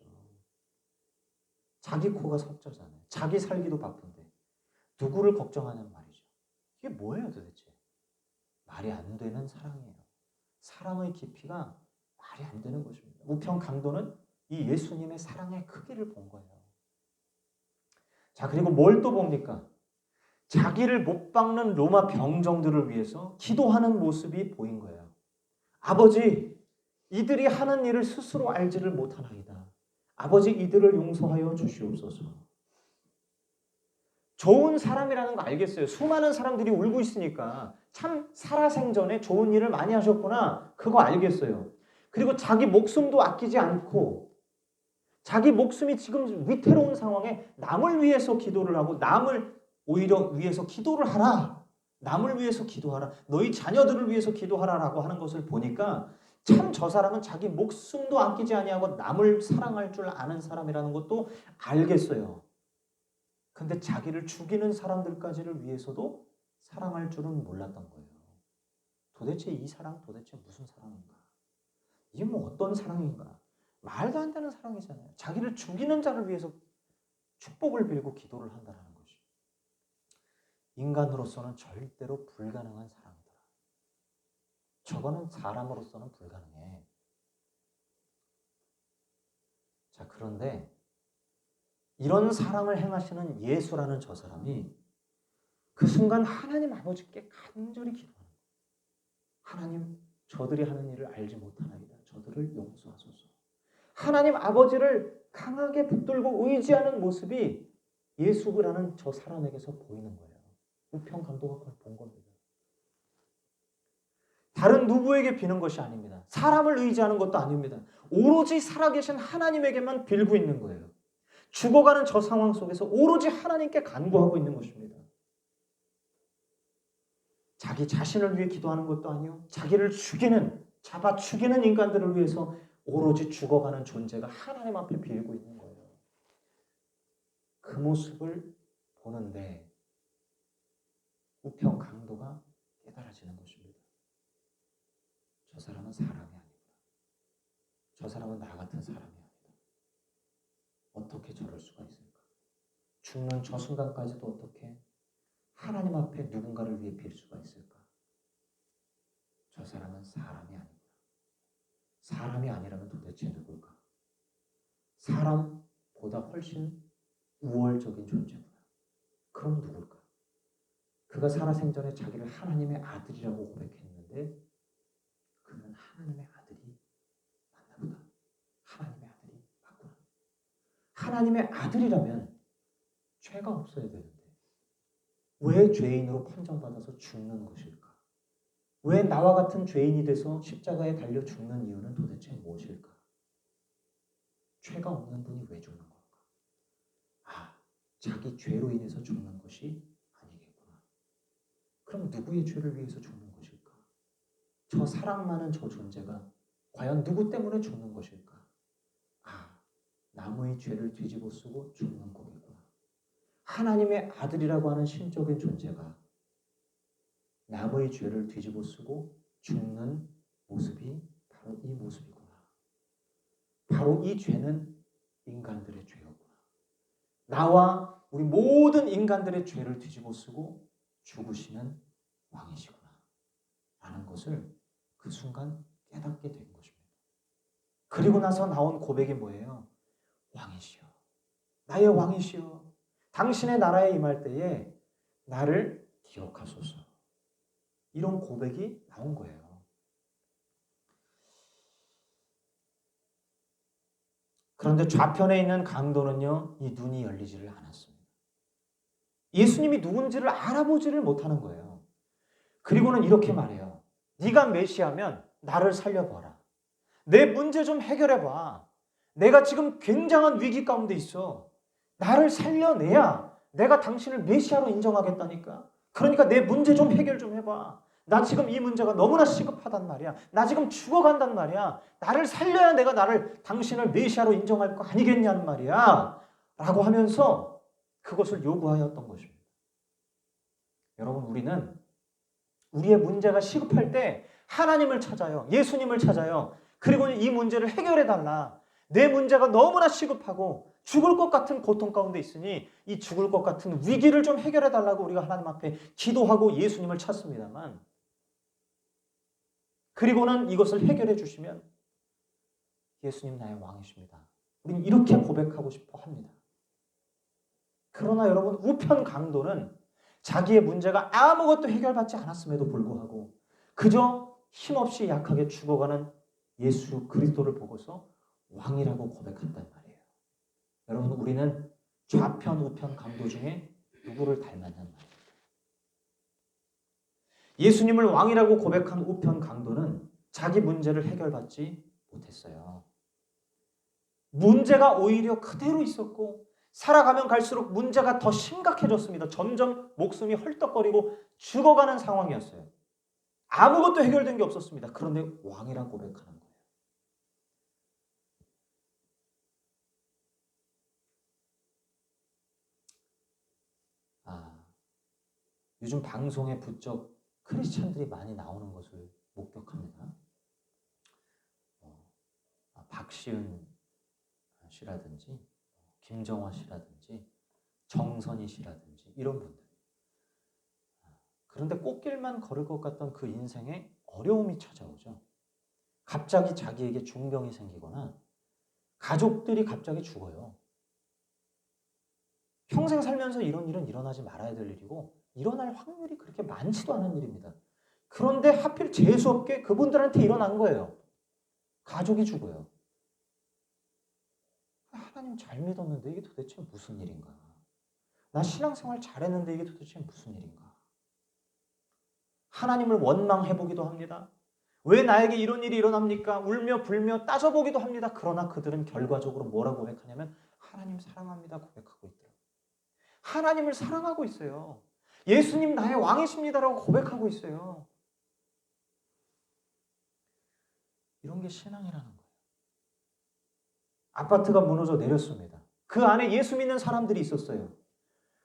자기 코가 석자잖아요. 자기 살기도 바쁜데 누구를 걱정하냐는 말이죠. 이게 뭐예요 도대체? 말이 안 되는 사랑이에요. 사랑의 깊이가 말이 안 되는 것입니다. 우편 강도는 이 예수님의 사랑의 크기를 본 거예요. 자, 그리고 뭘 또 봅니까? 자기를 못 박는 로마 병정들을 위해서 기도하는 모습이 보인 거예요. 아버지, 이들이 하는 일을 스스로 알지를 못하나이다. 아버지, 이들을 용서하여 주시옵소서. 좋은 사람이라는 거 알겠어요. 수많은 사람들이 울고 있으니까 참 살아생전에 좋은 일을 많이 하셨구나. 그거 알겠어요. 그리고 자기 목숨도 아끼지 않고 자기 목숨이 지금 위태로운 상황에 남을 위해서 기도를 하고 남을 오히려 위해서 기도를 하라. 남을 위해서 기도하라. 너희 자녀들을 위해서 기도하라라고 하는 것을 보니까 참 저 사람은 자기 목숨도 아끼지 아니하고 남을 사랑할 줄 아는 사람이라는 것도 알겠어요. 근데 자기를 죽이는 사람들까지를 위해서도 사랑할 줄은 몰랐던 거예요. 도대체 이 사랑 도대체 무슨 사랑인가? 이게 뭐 어떤 사랑인가? 말도 안 되는 사랑이잖아요. 자기를 죽이는 자를 위해서 축복을 빌고 기도를 한다는 것이. 인간으로서는 절대로 불가능한 사랑이다. 저거는 사람으로서는 불가능해. 자, 그런데 이런 사랑을 행하시는 예수라는 저 사람이 그 순간 하나님 아버지께 간절히 기도하는 거예요. 하나님, 저들이 하는 일을 알지 못하나이다. 저들을 용서하소서. 하나님 아버지를 강하게 붙들고 의지하는 모습이 예수라는 저 사람에게서 보이는 거예요. 우편 강도가 그걸 본 겁니다. 다른 누구에게 비는 것이 아닙니다. 사람을 의지하는 것도 아닙니다. 오로지 살아계신 하나님에게만 빌고 있는 거예요. 죽어가는 저 상황 속에서 오로지 하나님께 간구하고 있는 것입니다. 자기 자신을 위해 기도하는 것도 아니요. 자기를 잡아 죽이는 인간들을 위해서 오로지 죽어가는 존재가 하나님 앞에 빌고 있는 거예요. 그 모습을 보는데 우편 강도가 깨달아지는 것입니다. 저 사람은 사람이 아니다. 저 사람은 나 같은 사람이 아니다. 어떻게 저럴 수가 있을까? 죽는 저 순간까지도 어떻게 하나님 앞에 누군가를 위해 빌 수가 있을까? 저 사람은 사람이 아니구나. 사람이 아니라면 도대체 누굴까? 사람보다 훨씬 우월적인 존재구나. 그럼 누굴까? 그가 살아생전에 자기를 하나님의 아들이라고 고백했는데 그는 하나님의 아들이 맞나 보다. 하나님의 아들이 맞구나. 하나님의 아들이라면 죄가 없어야 되는데 왜 죄인으로 판정받아서 죽는 것일까? 왜 나와 같은 죄인이 돼서 십자가에 달려 죽는 이유는 도대체 무엇일까? 죄가 없는 분이 왜 죽는 걸까? 아, 자기 죄로 인해서 죽는 것이 아니겠구나. 그럼 누구의 죄를 위해서 죽는 것일까? 저 사랑 많은 저 존재가 과연 누구 때문에 죽는 것일까? 아, 남의 죄를 뒤집어 쓰고 죽는 거겠구나. 하나님의 아들이라고 하는 신적인 존재가 남의 죄를 뒤집어 쓰고 죽는 모습이 바로 이 모습이구나. 바로 이 죄는 인간들의 죄였구나. 나와 우리 모든 인간들의 죄를 뒤집어 쓰고 죽으시는 왕이시구나. 라는 것을 그 순간 깨닫게 된 것입니다. 그리고 나서 나온 고백이 뭐예요? 왕이시여, 나의 왕이시여, 당신의 나라에 임할 때에 나를 기억하소서. 이런 고백이 나온 거예요. 그런데 좌편에 있는 강도는요, 이 눈이 열리지를 않았습니다. 예수님이 누군지를 알아보지를 못하는 거예요. 그리고는 이렇게 말해요. 네가 메시아면 나를 살려봐라. 내 문제 좀 해결해봐. 내가 지금 굉장한 위기 가운데 있어. 나를 살려내야 내가 당신을 메시아로 인정하겠다니까. 그러니까 내 문제 좀 해결 좀 해봐. 나 지금 이 문제가 너무나 시급하단 말이야. 나 지금 죽어간단 말이야. 나를 살려야 내가 당신을 메시아로 인정할 거 아니겠냐는 말이야. 라고 하면서 그것을 요구하였던 것입니다. 여러분, 우리는 우리의 문제가 시급할 때 하나님을 찾아요. 예수님을 찾아요. 그리고 이 문제를 해결해 달라. 내 문제가 너무나 시급하고 죽을 것 같은 고통 가운데 있으니 이 죽을 것 같은 위기를 좀 해결해 달라고 우리가 하나님 앞에 기도하고 예수님을 찾습니다만, 그리고는 이것을 해결해 주시면 예수님 나의 왕이십니다. 우리는 이렇게 고백하고 싶어 합니다. 그러나 여러분, 우편 강도는 자기의 문제가 아무것도 해결받지 않았음에도 불구하고 그저 힘없이 약하게 죽어가는 예수 그리스도를 보고서 왕이라고 고백한단 말이에요. 여러분, 우리는 좌편 우편 강도 중에 누구를 닮았냔 말이에요. 예수님을 왕이라고 고백한 우편 강도는 자기 문제를 해결받지 못했어요. 문제가 오히려 그대로 있었고 살아가면 갈수록 문제가 더 심각해졌습니다. 점점 목숨이 헐떡거리고 죽어가는 상황이었어요. 아무것도 해결된 게 없었습니다. 그런데 왕이라고 고백하는 거예요. 요즘 방송에 부쩍 크리스찬들이 많이 나오는 것을 목격합니다. 박시은 씨라든지 김정화 씨라든지 정선희 씨라든지 이런 분들. 그런데 꽃길만 걸을 것 같던 그 인생에 어려움이 찾아오죠. 갑자기 자기에게 중병이 생기거나 가족들이 갑자기 죽어요. 평생 살면서 이런 일은 일어나지 말아야 될 일이고 일어날 확률이 그렇게 많지도 않은 일입니다. 그런데 하필 재수없게 그분들한테 일어난 거예요. 가족이 죽어요. 하나님 잘 믿었는데 이게 도대체 무슨 일인가? 나 신앙생활 잘했는데 이게 도대체 무슨 일인가? 하나님을 원망해보기도 합니다. 왜 나에게 이런 일이 일어납니까? 울며 불며 따져보기도 합니다. 그러나 그들은 결과적으로 뭐라고 고백하냐면 하나님 사랑합니다 고백하고 있더라고요. 하나님을 사랑하고 있어요. 예수님 나의 왕이십니다라고 고백하고 있어요. 이런 게 신앙이라는 거예요. 아파트가 무너져 내렸습니다. 그 안에 예수 믿는 사람들이 있었어요.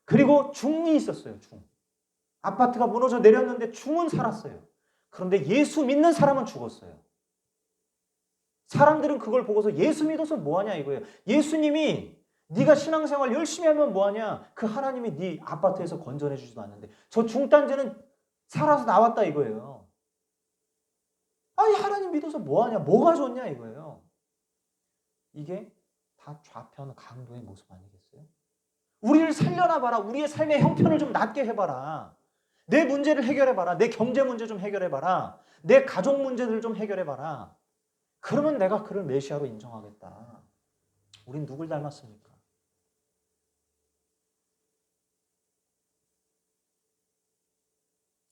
그리고 중이 있었어요. 중. 아파트가 무너져 내렸는데 중은 살았어요. 그런데 예수 믿는 사람은 죽었어요. 사람들은 그걸 보고서 예수 믿어서 뭐하냐 이거예요. 예수님이 네가 신앙생활 열심히 하면 뭐하냐. 그 하나님이 네 아파트에서 건져내 주지도 않는데 저 중단자는 살아서 나왔다 이거예요. 아니 하나님 믿어서 뭐하냐. 뭐가 좋냐 이거예요. 이게 다 좌편 강도의 모습 아니겠어요? 우리를 살려놔봐라. 우리의 삶의 형편을 좀 낫게 해봐라. 내 문제를 해결해봐라. 내 경제 문제 좀 해결해봐라. 내 가족 문제들 좀 해결해봐라. 그러면 내가 그를 메시아로 인정하겠다. 우린 누굴 닮았습니까?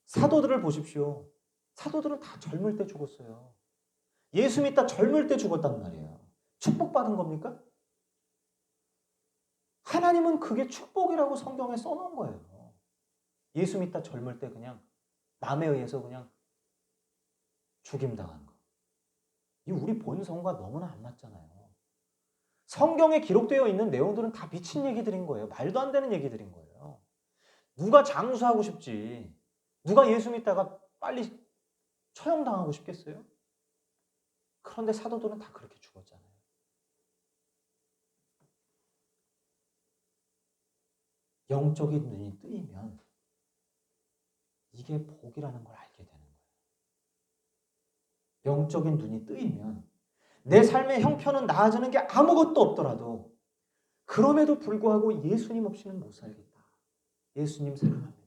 사도들을 보십시오. 사도들은 다 젊을 때 죽었어요. 예수 믿다 젊을 때 죽었단 말이에요. 축복받은 겁니까? 하나님은 그게 축복이라고 성경에 써놓은 거예요. 예수 믿다 젊을 때 그냥 남에 의해서 그냥 죽임당한 거. 이 우리 본성과 너무나 안 맞잖아요. 성경에 기록되어 있는 내용들은 다 미친 얘기들인 거예요. 말도 안 되는 얘기들인 거예요. 누가 장수하고 싶지? 누가 예수 믿다가 빨리 처형당하고 싶겠어요? 그런데 사도들은 다 그렇게 죽었잖아요. 영적인 눈이 뜨이면 이게 복이라는 걸 알게 되는 거예요. 영적인 눈이 뜨이면 내 삶의 형편은 나아지는 게 아무것도 없더라도 그럼에도 불구하고 예수님 없이는 못 살겠다. 예수님 사랑합니다.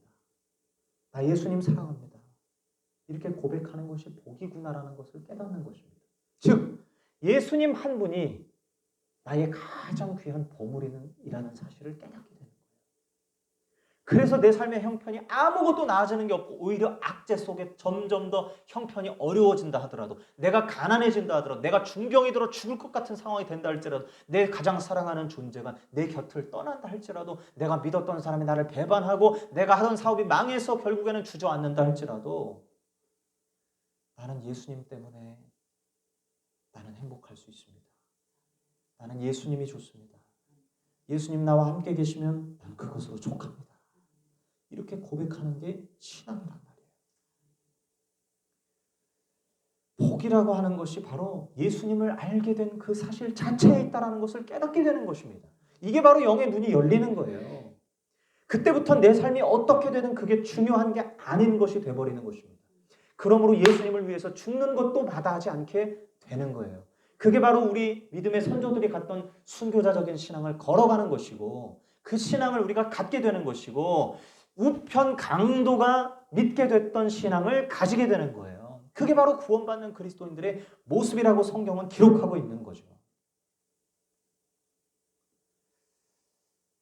나 예수님 사랑합니다. 이렇게 고백하는 것이 복이구나라는 것을 깨닫는 것입니다. 즉 예수님 한 분이 나의 가장 귀한 보물이라는 사실을 깨닫게 되는 거예요. 그래서 내 삶의 형편이 아무것도 나아지는 게 없고 오히려 악재 속에 점점 더 형편이 어려워진다 하더라도, 내가 가난해진다 하더라도, 내가 중병이 들어 죽을 것 같은 상황이 된다 할지라도, 내 가장 사랑하는 존재가 내 곁을 떠난다 할지라도, 내가 믿었던 사람이 나를 배반하고 내가 하던 사업이 망해서 결국에는 주저앉는다 할지라도, 나는 예수님 때문에 나는 행복할 수 있습니다. 나는 예수님이 좋습니다. 예수님 나와 함께 계시면 난 그것으로 족합니다. 이렇게 고백하는 게 신앙이란 말이에요. 복이라고 하는 것이 바로 예수님을 알게 된 그 사실 자체에 있다는 것을 깨닫게 되는 것입니다. 이게 바로 영의 눈이 열리는 거예요. 그때부터 내 삶이 어떻게 되든 그게 중요한 게 아닌 것이 돼버리는 것입니다. 그러므로 예수님을 위해서 죽는 것도 마다하지 않게 되는 거예요. 그게 바로 우리 믿음의 선조들이 갖던 순교자적인 신앙을 걸어가는 것이고, 그 신앙을 우리가 갖게 되는 것이고, 우편 강도가 믿게 됐던 신앙을 가지게 되는 거예요. 그게 바로 구원받는 그리스도인들의 모습이라고 성경은 기록하고 있는 거죠.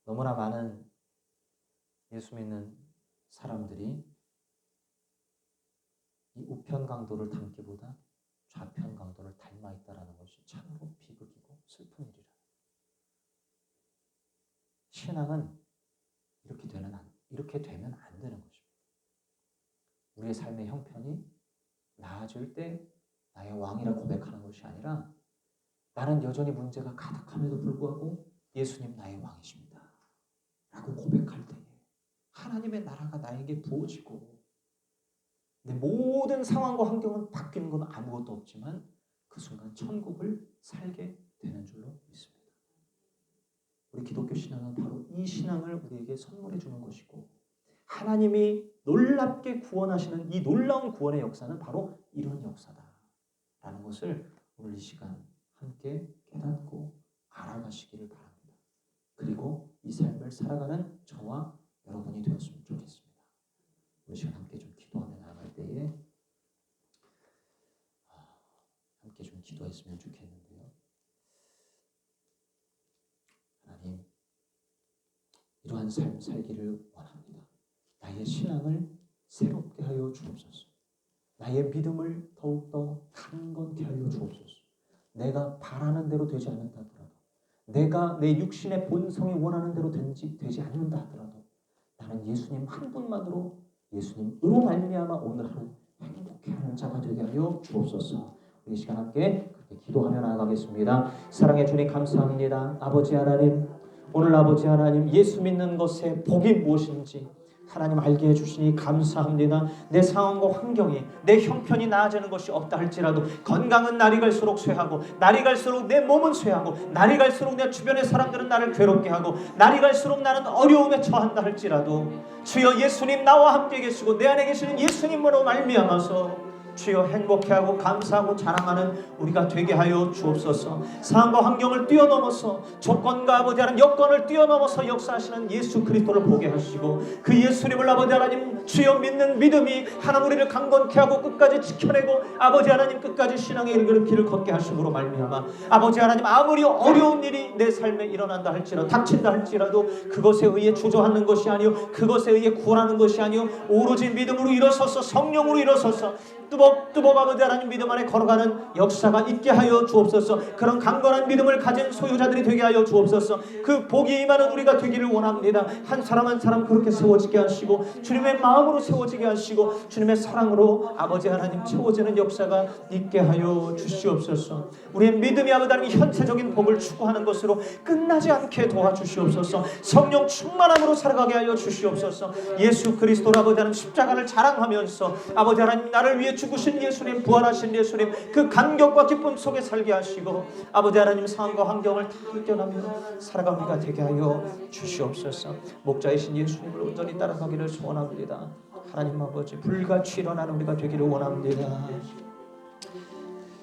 너무나 많은 예수 믿는 사람들이 이 우편 강도를 닮기보다 좌편 강도를 닮아 있다는 것이 참으로 비극이고 슬픈 일이라. 신앙은 이렇게 되면 안 되는 것입니다. 우리의 삶의 형편이 나아질 때 나의 왕이라 고백하는 것이 아니라, 나는 여전히 문제가 가득함에도 불구하고 예수님 나의 왕이십니다 라고 고백할 때에 하나님의 나라가 나에게 부어지고, 내 모든 상황과 환경은 바뀌는 건 아무것도 없지만 그 순간 천국을 살게 되는 줄로 믿습니다. 우리 기독교 신앙은 바로 이 신앙을 우리에게 선물해 주는 것이고, 하나님이 놀랍게 구원하시는 이 놀라운 구원의 역사는 바로 이런 역사다라는 것을 오늘 이 시간 함께 깨닫고 알아가시기를 바랍니다. 그리고 이 삶을 살아가는 저와 여러분이 되었으면 좋겠습니다. 우리 시간 함께 좀 기도하며 나아갈 때에 함께 좀 기도했으면 좋겠는데요. 하나님, 이러한 삶 살기를 원합니다. 나의 신앙을 새롭게 하여 주옵소서. 나의 믿음을 더욱더 강건케 하여 주옵소서. 내가 바라는 대로 되지 않는다 하더라도, 내가 내 육신의 본성이 원하는 대로 되지 않는다 하더라도, 나는 예수님 한 분만으로, 예수님으로 말미암아 오늘 하루 행복해하는 자가 되게 하여 주옵소서. 이 시간 함께 그렇게 기도하며 나아가겠습니다. 사랑의 주님 감사합니다. 아버지 하나님, 오늘 아버지 하나님, 예수 믿는 것의 복이 무엇인지 하나님 알게 해주시니 감사합니다. 내 상황과 환경이, 내 형편이 나아지는 것이 없다 할지라도, 건강은 날이 갈수록 쇠하고, 날이 갈수록 내 몸은 쇠하고, 날이 갈수록 내 주변의 사람들은 나를 괴롭게 하고, 날이 갈수록 나는 어려움에 처한다 할지라도, 주여 예수님 나와 함께 계시고 내 안에 계시는 예수님으로 말미암아서 주여 행복해하고 감사하고 자랑하는 우리가 되게 하여 주옵소서. 상황과 환경을 뛰어넘어서, 조건과 아버지 하나님 여건을 뛰어넘어서 역사하시는 예수 그리스도를 보게 하시고, 그 예수님을 아버지 하나님 주여 믿는 믿음이 하나님 우리를 강건케 하고 끝까지 지켜내고, 아버지 하나님 끝까지 신앙의 길을 걷게 하심으로 말미암아 아버지 하나님, 아무리 어려운 일이 내 삶에 일어난다 할지라도, 닥친다 할지라도 그것에 의해 주저하는 것이 아니요, 그것에 의해 구원하는 것이 아니요, 오로지 믿음으로 일어서서, 성령으로 일어서서 뚜벅뚜벅 아버지 하나님 믿음 안에 걸어가는 역사가 있게 하여 주옵소서. 그런 강건한 믿음을 가진 소유자들이 되게 하여 주옵소서. 그 복이 임하는 우리가 되기를 원합니다. 한 사람 한 사람 그렇게 세워지게 하시고, 주님의 마음으로 세워지게 하시고, 주님의 사랑으로 아버지 하나님 채워지는 역사가 있게 하여 주시옵소서. 우리의 믿음이 아버지 하나님 현세적인 복을 추구하는 것으로 끝나지 않게 도와주시옵소서. 성령 충만함으로 살아가게 하여 주시옵소서. 예수 그리스도로 아버지 하나님 십자가를 자랑하면서 아버지 하나님 나를 위해 죽으신 예수님, 부활하신 예수님, 그 감격과 기쁨 속에 살게 하시고, 아버지 하나님 상황과 환경을 다 이겨나며 살아가는 우리가 되게 하여 주시옵소서. 목자이신 예수님을 온전히 따라가기를 소원합니다. 하나님 아버지, 불같이 일어나는 우리가 되기를 원합니다.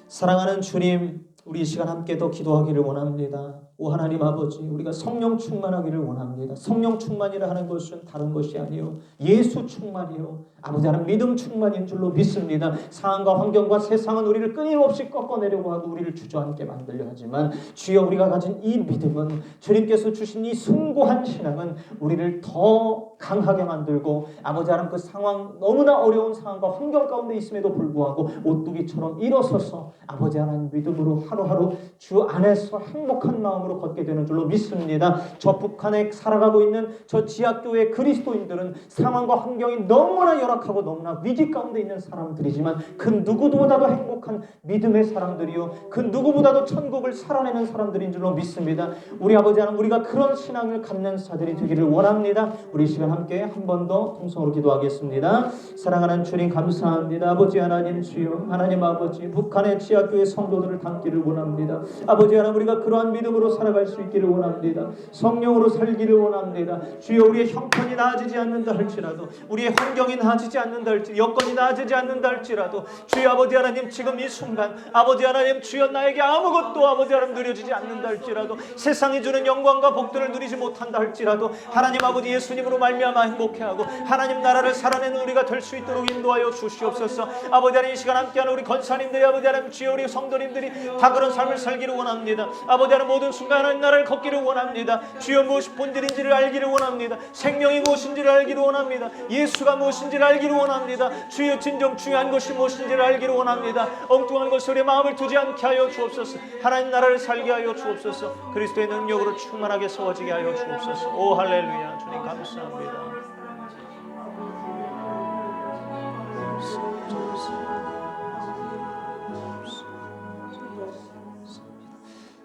사랑하는 주님, 우리 이 시간 함께 더 기도하기를 원합니다. 오 하나님 아버지, 우리가 성령 충만하기를 원합니다. 성령 충만이라 하는 것은 다른 것이 아니요 예수 충만이요 아버지 하나님 믿음 충만인 줄로 믿습니다. 상황과 환경과 세상은 우리를 끊임없이 꺾어내려고 하고 우리를 주저앉게 만들려 하지만 주여 우리가 가진 이 믿음은 주님께서 주신 이 숭고한 신앙은 우리를 더 강하게 만들고 아버지 하나님 그 상황 너무나 어려운 상황과 환경 가운데 있음에도 불구하고 오뚜기처럼 일어서서 아버지 하나님 믿음으로 하루하루 주 안에서 행복한 마음으로 걷게 되는 줄로 믿습니다. 저 북한에 살아가고 있는 저 지하교회 그리스도인들은 상황과 환경이 너무나 열악하고 너무나 위기 가운데 있는 사람들이지만 그 누구보다도 행복한 믿음의 사람들이요 그 누구보다도 천국을 살아내는 사람들인 줄로 믿습니다. 우리 아버지 하나님 우리가 그런 신앙을 갖는 자들이 되기를 원합니다. 우리 시간 함께 한 번 더 통성으로 기도하겠습니다. 사랑하는 주님 감사합니다. 아버지 하나님 주여 하나님 아버지 북한의 지하교회 성도들을 담기를 원합니다. 아버지 하나님 우리가 그러한 믿음으로 살아갈 수 있기를 원합니다. 성령으로 살기를 원합니다. 주여 우리의 형편이 나아지지 않는다 할지라도 우리의 환경이 나아지지 않는다 할지라도 여건이 나아지지 않는다 할지라도 주여 아버지 하나님 지금 이 순간 아버지 하나님 주여 나에게 아무것도 아버지 하나님 누려지지 않는다 할지라도 세상이 주는 영광과 복들을 누리지 못한다 할지라도 하나님 아버지 예수님으로 말미암아 행복해하고 하나님 나라를 살아내는 우리가 될 수 있도록 인도하여 주시옵소서. 아버지 하나님 이 시간 함께하는 우리 권사님들이 아버지 하나님 주여 우리 성도님들이 다 그런 삶을 살기를 원합니다. 아버지 하나님 모든 순간 하나님 나라를 걷기를 원합니다. 주여 무엇이 본질인지를 알기를 원합니다. 생명이 무엇인지를 알기를 원합니다. 예수가 무엇인지를 알기를 원합니다. 주여 진정 중요한 것이 무엇인지를 알기를 원합니다. 엉뚱한 것에 우리의 마음을 두지 않게 하여 주옵소서. 하나님 나라를 살게 하여 주옵소서. 그리스도의 능력으로 충만하게 세워지게 하여 주옵소서. 오 할렐루야. 주님 감사합니다.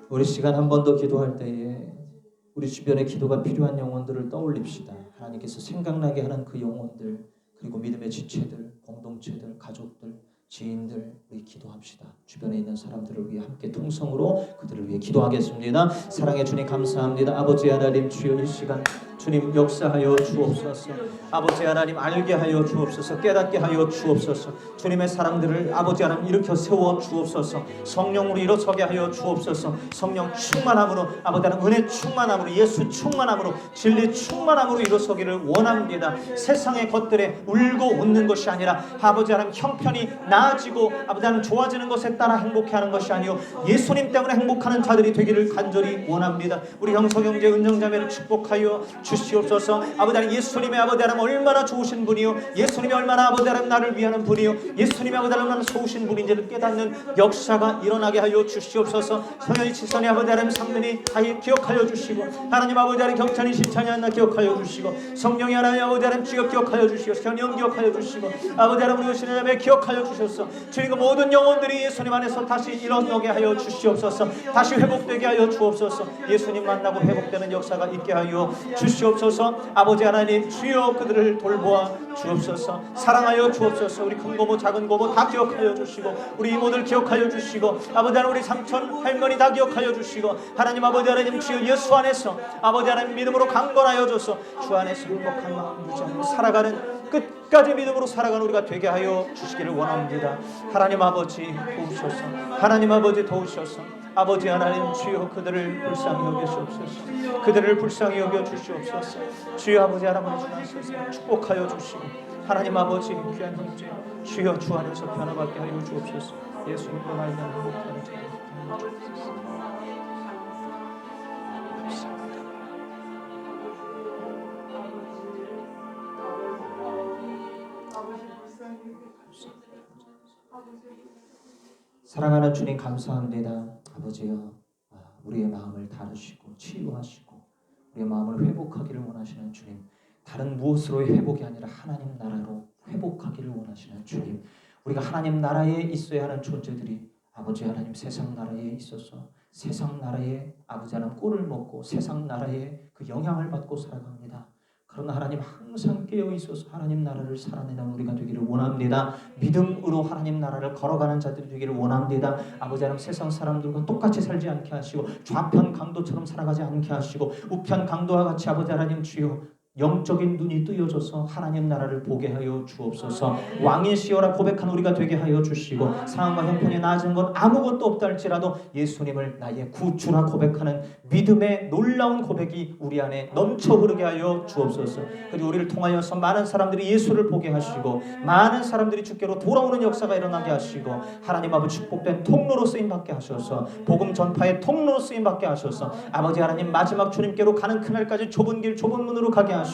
우리 시간 한 번 더 기도할 때에 우리 주변에 기도가 필요한 영혼들을 떠올립시다. 하나님께서 생각나게 하는 그 영혼들 그리고 믿음의 지체들, 공동체들, 가족들, 지인들 우리 기도합시다. 주변에 있는 사람들을 위해 함께 통성으로 그들을 위해 기도하겠습니다. 사랑의 주님 감사합니다. 아버지 하나님 주여 이 시간 주님 역사하여 주옵소서. 아버지 하나님 알게 하여 주옵소서. 깨닫게 하여 주옵소서. 주님의 사람들을 아버지 하나님 일으켜 세워 주옵소서. 성령으로 일어서게 하여 주옵소서. 성령 충만함으로 아버지 하나님 은혜 충만함으로 예수 충만함으로 진리 충만함으로 일어서기를 원합니다. 세상의 것들에 울고 웃는 것이 아니라 아버지 하나님 형편이 나아지고 아버지 하나님 좋아지는 것에 따라 행복해하는 것이 아니요 예수님 때문에 행복하는 자들이 되기를 간절히 원합니다. 우리 형석 형제 은정자매를 축복하여 주시옵소서. 아버지 하나님 예수님의 아버지 하나님 얼마나 좋으신 분이요 예수님이 얼마나 아버지 하나님 나를 위하는 분이요 예수님이 아버지 하나님 얼마나 좋으신 분인지를 깨닫는 역사가 일어나게 하여 주시옵소서. 성현이 치선이 아버지 하나님 상면이 다 기억하여 주시고 하나님 아버지 하나님 경찬이 신찬이 하나 기억하여 주시고 성령이 하나님 아버지 하나님 주여 기억하여 주시고 현영 기억하여 주시고 아버지 하나님 우리 신의 자매 기억하여 주셔서 주님 그 모든 영혼들이 예수님 안에서 다시 일어나게 하여 주시옵소서. 다시 회복되게 하여 주옵소서. 예수님 만나고 회복되는 역사가 있게 하여 주시옵소서. 아버지 하나님 주여 그들을 돌보아 주옵소서. 사랑하여 주옵소서. 우리 큰 고모 작은 고모 다 기억하여 주시고 우리 이모들 기억하여 주시고 아버지 하나님 우리 삼촌 할머니 다 기억하여 주시고 하나님 아버지 하나님 주여 예수 안에서 아버지 하나님 믿음으로 강건하여 줘서 주 안에서 행복한 마음 유지하며 살아가는 끝까지 믿음으로 살아가는 우리가 되게 하여 주시기를 원합니다. 하나님 아버지 도우셔서 하나님 아버지 도우셔서 아버지 하나님 주여 그들을 불쌍히 여겨 주옵소서. 그들을 불쌍히 여겨 주시옵소서. 주여 아버지 하나님 주옵소서. 축복하여 주시고 하나님 아버지 귀한 형제 주여 주 안에서 변화받게 하여 주옵소서. 예수님으로 말미암아 행복하는 자들 하여 주옵소서. 사랑하는 주님 감사합니다. 아버지여 우리의 마음을 다루시고 치유하시고 우리의 마음을 회복하기를 원하시는 주님 다른 무엇으로의 회복이 아니라 하나님 나라로 회복하기를 원하시는 주님 우리가 하나님 나라에 있어야 하는 존재들이 아버지 하나님 세상 나라에 있어서 세상 나라에 아버지 하나님 꼴을 먹고 세상 나라에 그 영향을 받고 살아갑니다. 그러나 하나님 항상 깨어 있어서 하나님 나라를 살아내는 우리가 되기를 원합니다. 믿음으로 하나님 나라를 걸어가는 자들이 되기를 원합니다. 아버지 하나님 세상 사람들과 똑같이 살지 않게 하시고 좌편 강도처럼 살아가지 않게 하시고 우편 강도와 같이 아버지 하나님 주여 영적인 눈이 뜨여져서 하나님 나라를 보게 하여 주옵소서. 왕이시여라 고백한 우리가 되게 하여 주시고 상황과 형편이 나아진 것 아무것도 없다 할지라도 예수님을 나의 구주라 고백하는 믿음의 놀라운 고백이 우리 안에 넘쳐 흐르게 하여 주옵소서. 그리고 우리를 통하여서 많은 사람들이 예수를 보게 하시고 많은 사람들이 주께로 돌아오는 역사가 일어나게 하시고 하나님 아버지 축복된 통로로 쓰임받게 하셔서 복음 전파의 통로로 쓰임받게 하셔서 아버지 하나님 마지막 주님께로 가는 그날까지 좁은 길 좁은 문으로 가게 하시고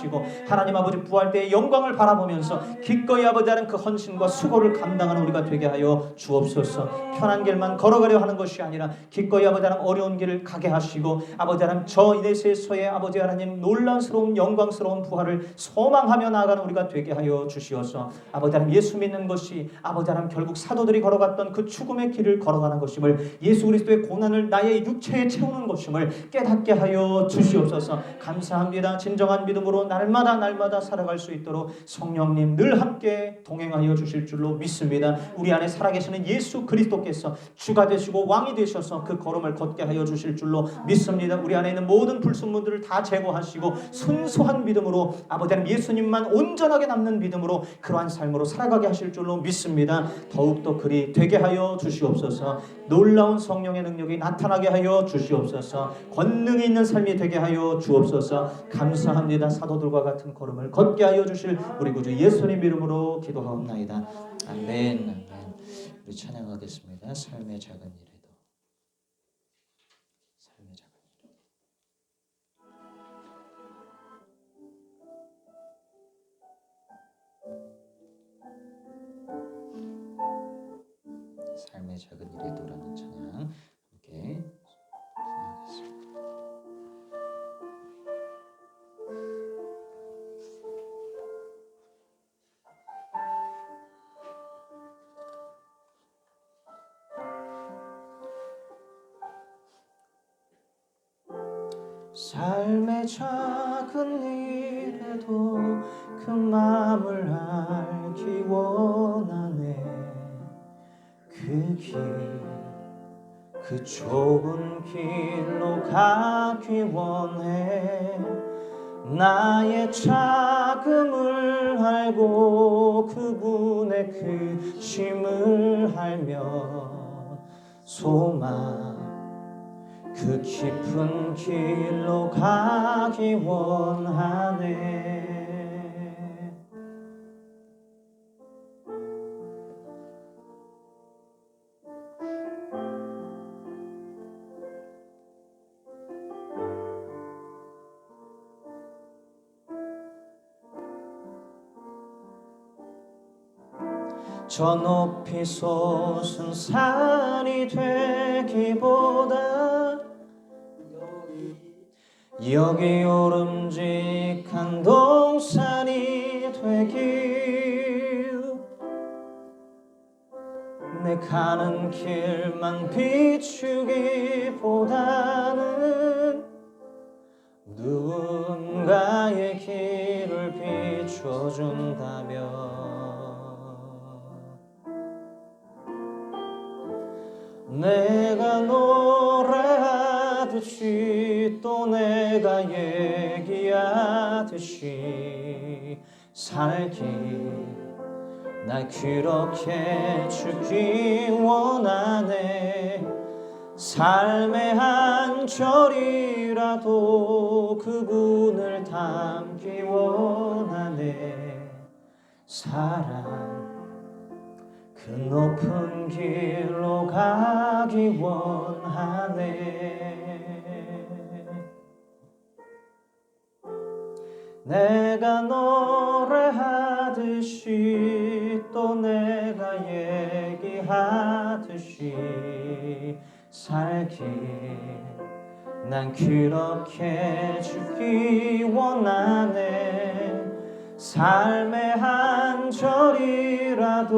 하나님 아버지 부활 때의 영광을 바라보면서 기꺼이 아버지 하나님 그 헌신과 수고를 감당하는 우리가 되게 하여 주옵소서. 편한 길만 걸어가려 하는 것이 아니라 기꺼이 아버지 하나님 어려운 길을 가게 하시고 아버지 하나님 저 이네세서의 아버지 하나님 놀라스러운 영광스러운 부활을 소망하며 나아가는 우리가 되게 하여 주시어서 아버지 하나님 예수 믿는 것이 아버지 하나님 결국 사도들이 걸어갔던 그 죽음의 길을 걸어가는 것임을 예수 그리스도의 고난을 나의 육체에 채우는 것임을 깨닫게 하여 주시옵소서. 감사합니다. 진정한 믿음으로 날마다 살아갈 수 있도록 성령님 늘 함께 동행하여 주실 줄로 믿습니다. 우리 안에 살아계시는 예수 그리스도께서 주가 되시고 왕이 되셔서 그 걸음을 걷게 하여 주실 줄로 믿습니다. 우리 안에 있는 모든 불순물들을 다 제거하시고 순수한 믿음으로 아버지 하나님 예수님만 온전하게 남는 믿음으로 그러한 삶으로 살아가게 하실 줄로 믿습니다. 더욱더 그리 되게 하여 주시옵소서. 놀라운 성령의 능력이 나타나게 하여 주시옵소서. 권능이 있는 삶이 되게 하여 주옵소서. 감사합니다. 사도들과 같은 걸음을 걷게 하여 주실 우리 구주 예수님 이름으로 기도하옵나이다. 아멘. 아멘. 우리 찬양하겠습니다. 삶의 작은 일에도. 삶의 작은 일. 삶의 작은 일에도라는 찬양 함께 찬양하겠습니다. 삶의 작은 일에도 그 마음을 알기 원하네. 그 길, 그 좁은 길로 가기 원해. 나의 작음을 알고 그분의 크심을 알며 소망 그 깊은 길로 가기 원하네. 저 높이 솟은 산이 되기보다 여기 오름직한 동산이 되길. 내 가는 길만 비추기보다는 누군가의 길을 비춰준다면 내가 노래하듯이 또 내가 얘기하듯이 살기 날 그렇게 주기 원하네. 삶의 한 절이라도 그분을 담기 원하네. 사랑 그 높은 길로 가기 원하네. 내가 노래하듯이 또 내가 얘기하듯이 살기 난 그렇게 주기 원하네. 삶의 한 절이라도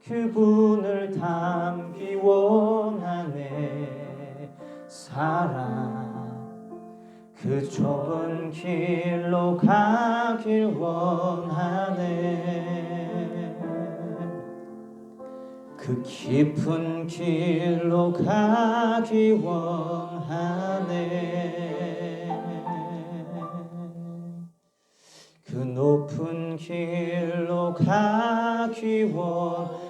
그분을 담기 원하네. 사랑 그 좁은 길로 가길 원하네. 그 깊은 길로 가기 원하네. 길로 가기 원하네.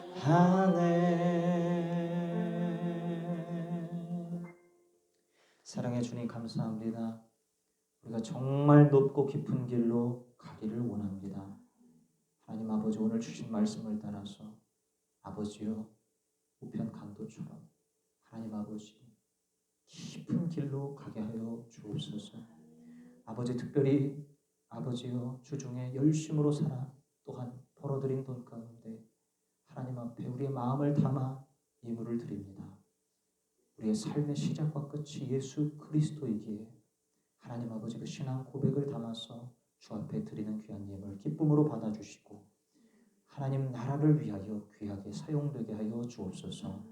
사랑해 주님 감사합니다. 우리가 정말 높고 깊은 길로 가기를 원합니다. 하나님 아버지, 오늘 주신 말씀을 따라서 아버지여 우편 강도처럼 하나님 아버지 깊은 길로 가게 하여 주옵소서. 아버지, 특별히 아버지여 주중에 열심으로 살아 또한 벌어들인 돈 가운데 하나님 앞에 우리의 마음을 담아 예물을 드립니다. 우리의 삶의 시작과 끝이 예수 그리스도이기에 하나님 아버지 그 신앙 고백을 담아서 주 앞에 드리는 귀한 예물 기쁨으로 받아주시고 하나님 나라를 위하여 귀하게 사용되게 하여 주옵소서.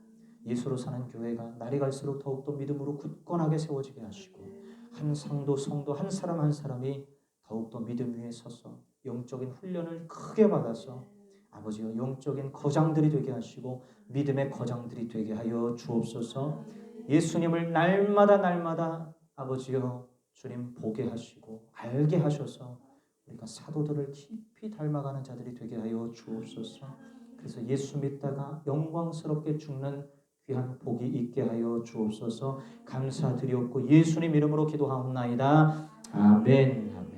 예수로 사는 교회가 날이 갈수록 더욱더 믿음으로 굳건하게 세워지게 하시고 한 성도 성도 한 사람 한 사람이 더욱더 믿음 위에 서서 영적인 훈련을 크게 받아서 아버지여 영적인 거장들이 되게 하시고 믿음의 거장들이 되게 하여 주옵소서. 예수님을 날마다 아버지여 주님 보게 하시고 알게 하셔서 우리가 사도들을 깊이 닮아가는 자들이 되게 하여 주옵소서. 그래서 예수 믿다가 영광스럽게 죽는 귀한 복이 있게 하여 주옵소서. 감사드리옵고 예수님 이름으로 기도하옵나이다. 아멘. 아멘.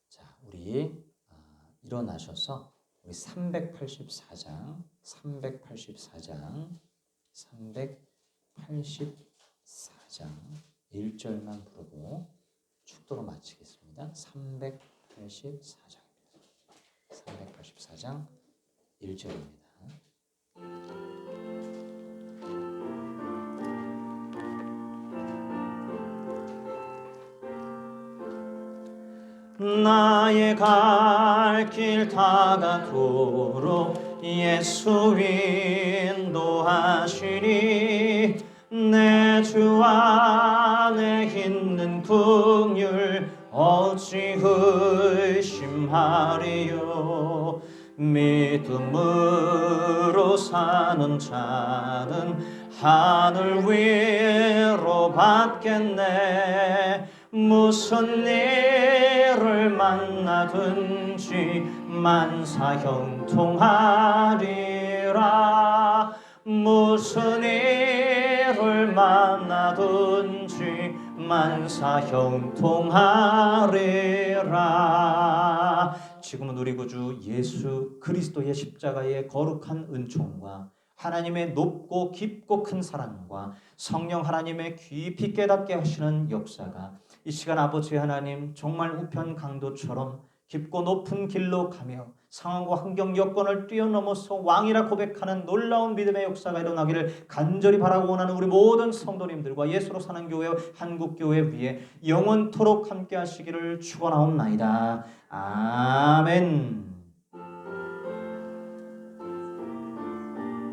자, 우리 일어나셔서 우리 384장 1절만 부르고 축도로 마치겠습니다. 384장 1절입니다. 나의 갈 길 다가도록 예수 인도하시니 내 주 안에 있는 긍휼 어찌 의심하리요. 믿음으로 사는 자는 하늘 위로 받겠네. 무슨 일을 만나든지 만사형통하리라. 무슨 일을 만나든지 만사형통하리라. 지금은 우리 구주 예수 그리스도의 십자가의 거룩한 은총과 하나님의 높고 깊고 큰 사랑과 성령 하나님의 깊이 깨닫게 하시는 역사가 이 시간 아버지 하나님 정말 우편 강도처럼 깊고 높은 길로 가며 상황과 환경 여건을 뛰어넘어서 왕이라 고백하는 놀라운 믿음의 역사가 일어나기를 간절히 바라고 원하는 우리 모든 성도님들과 예수로 사는 교회 한국교회 위에 영원토록 함께 하시기를 축원하옵나이다. 아멘.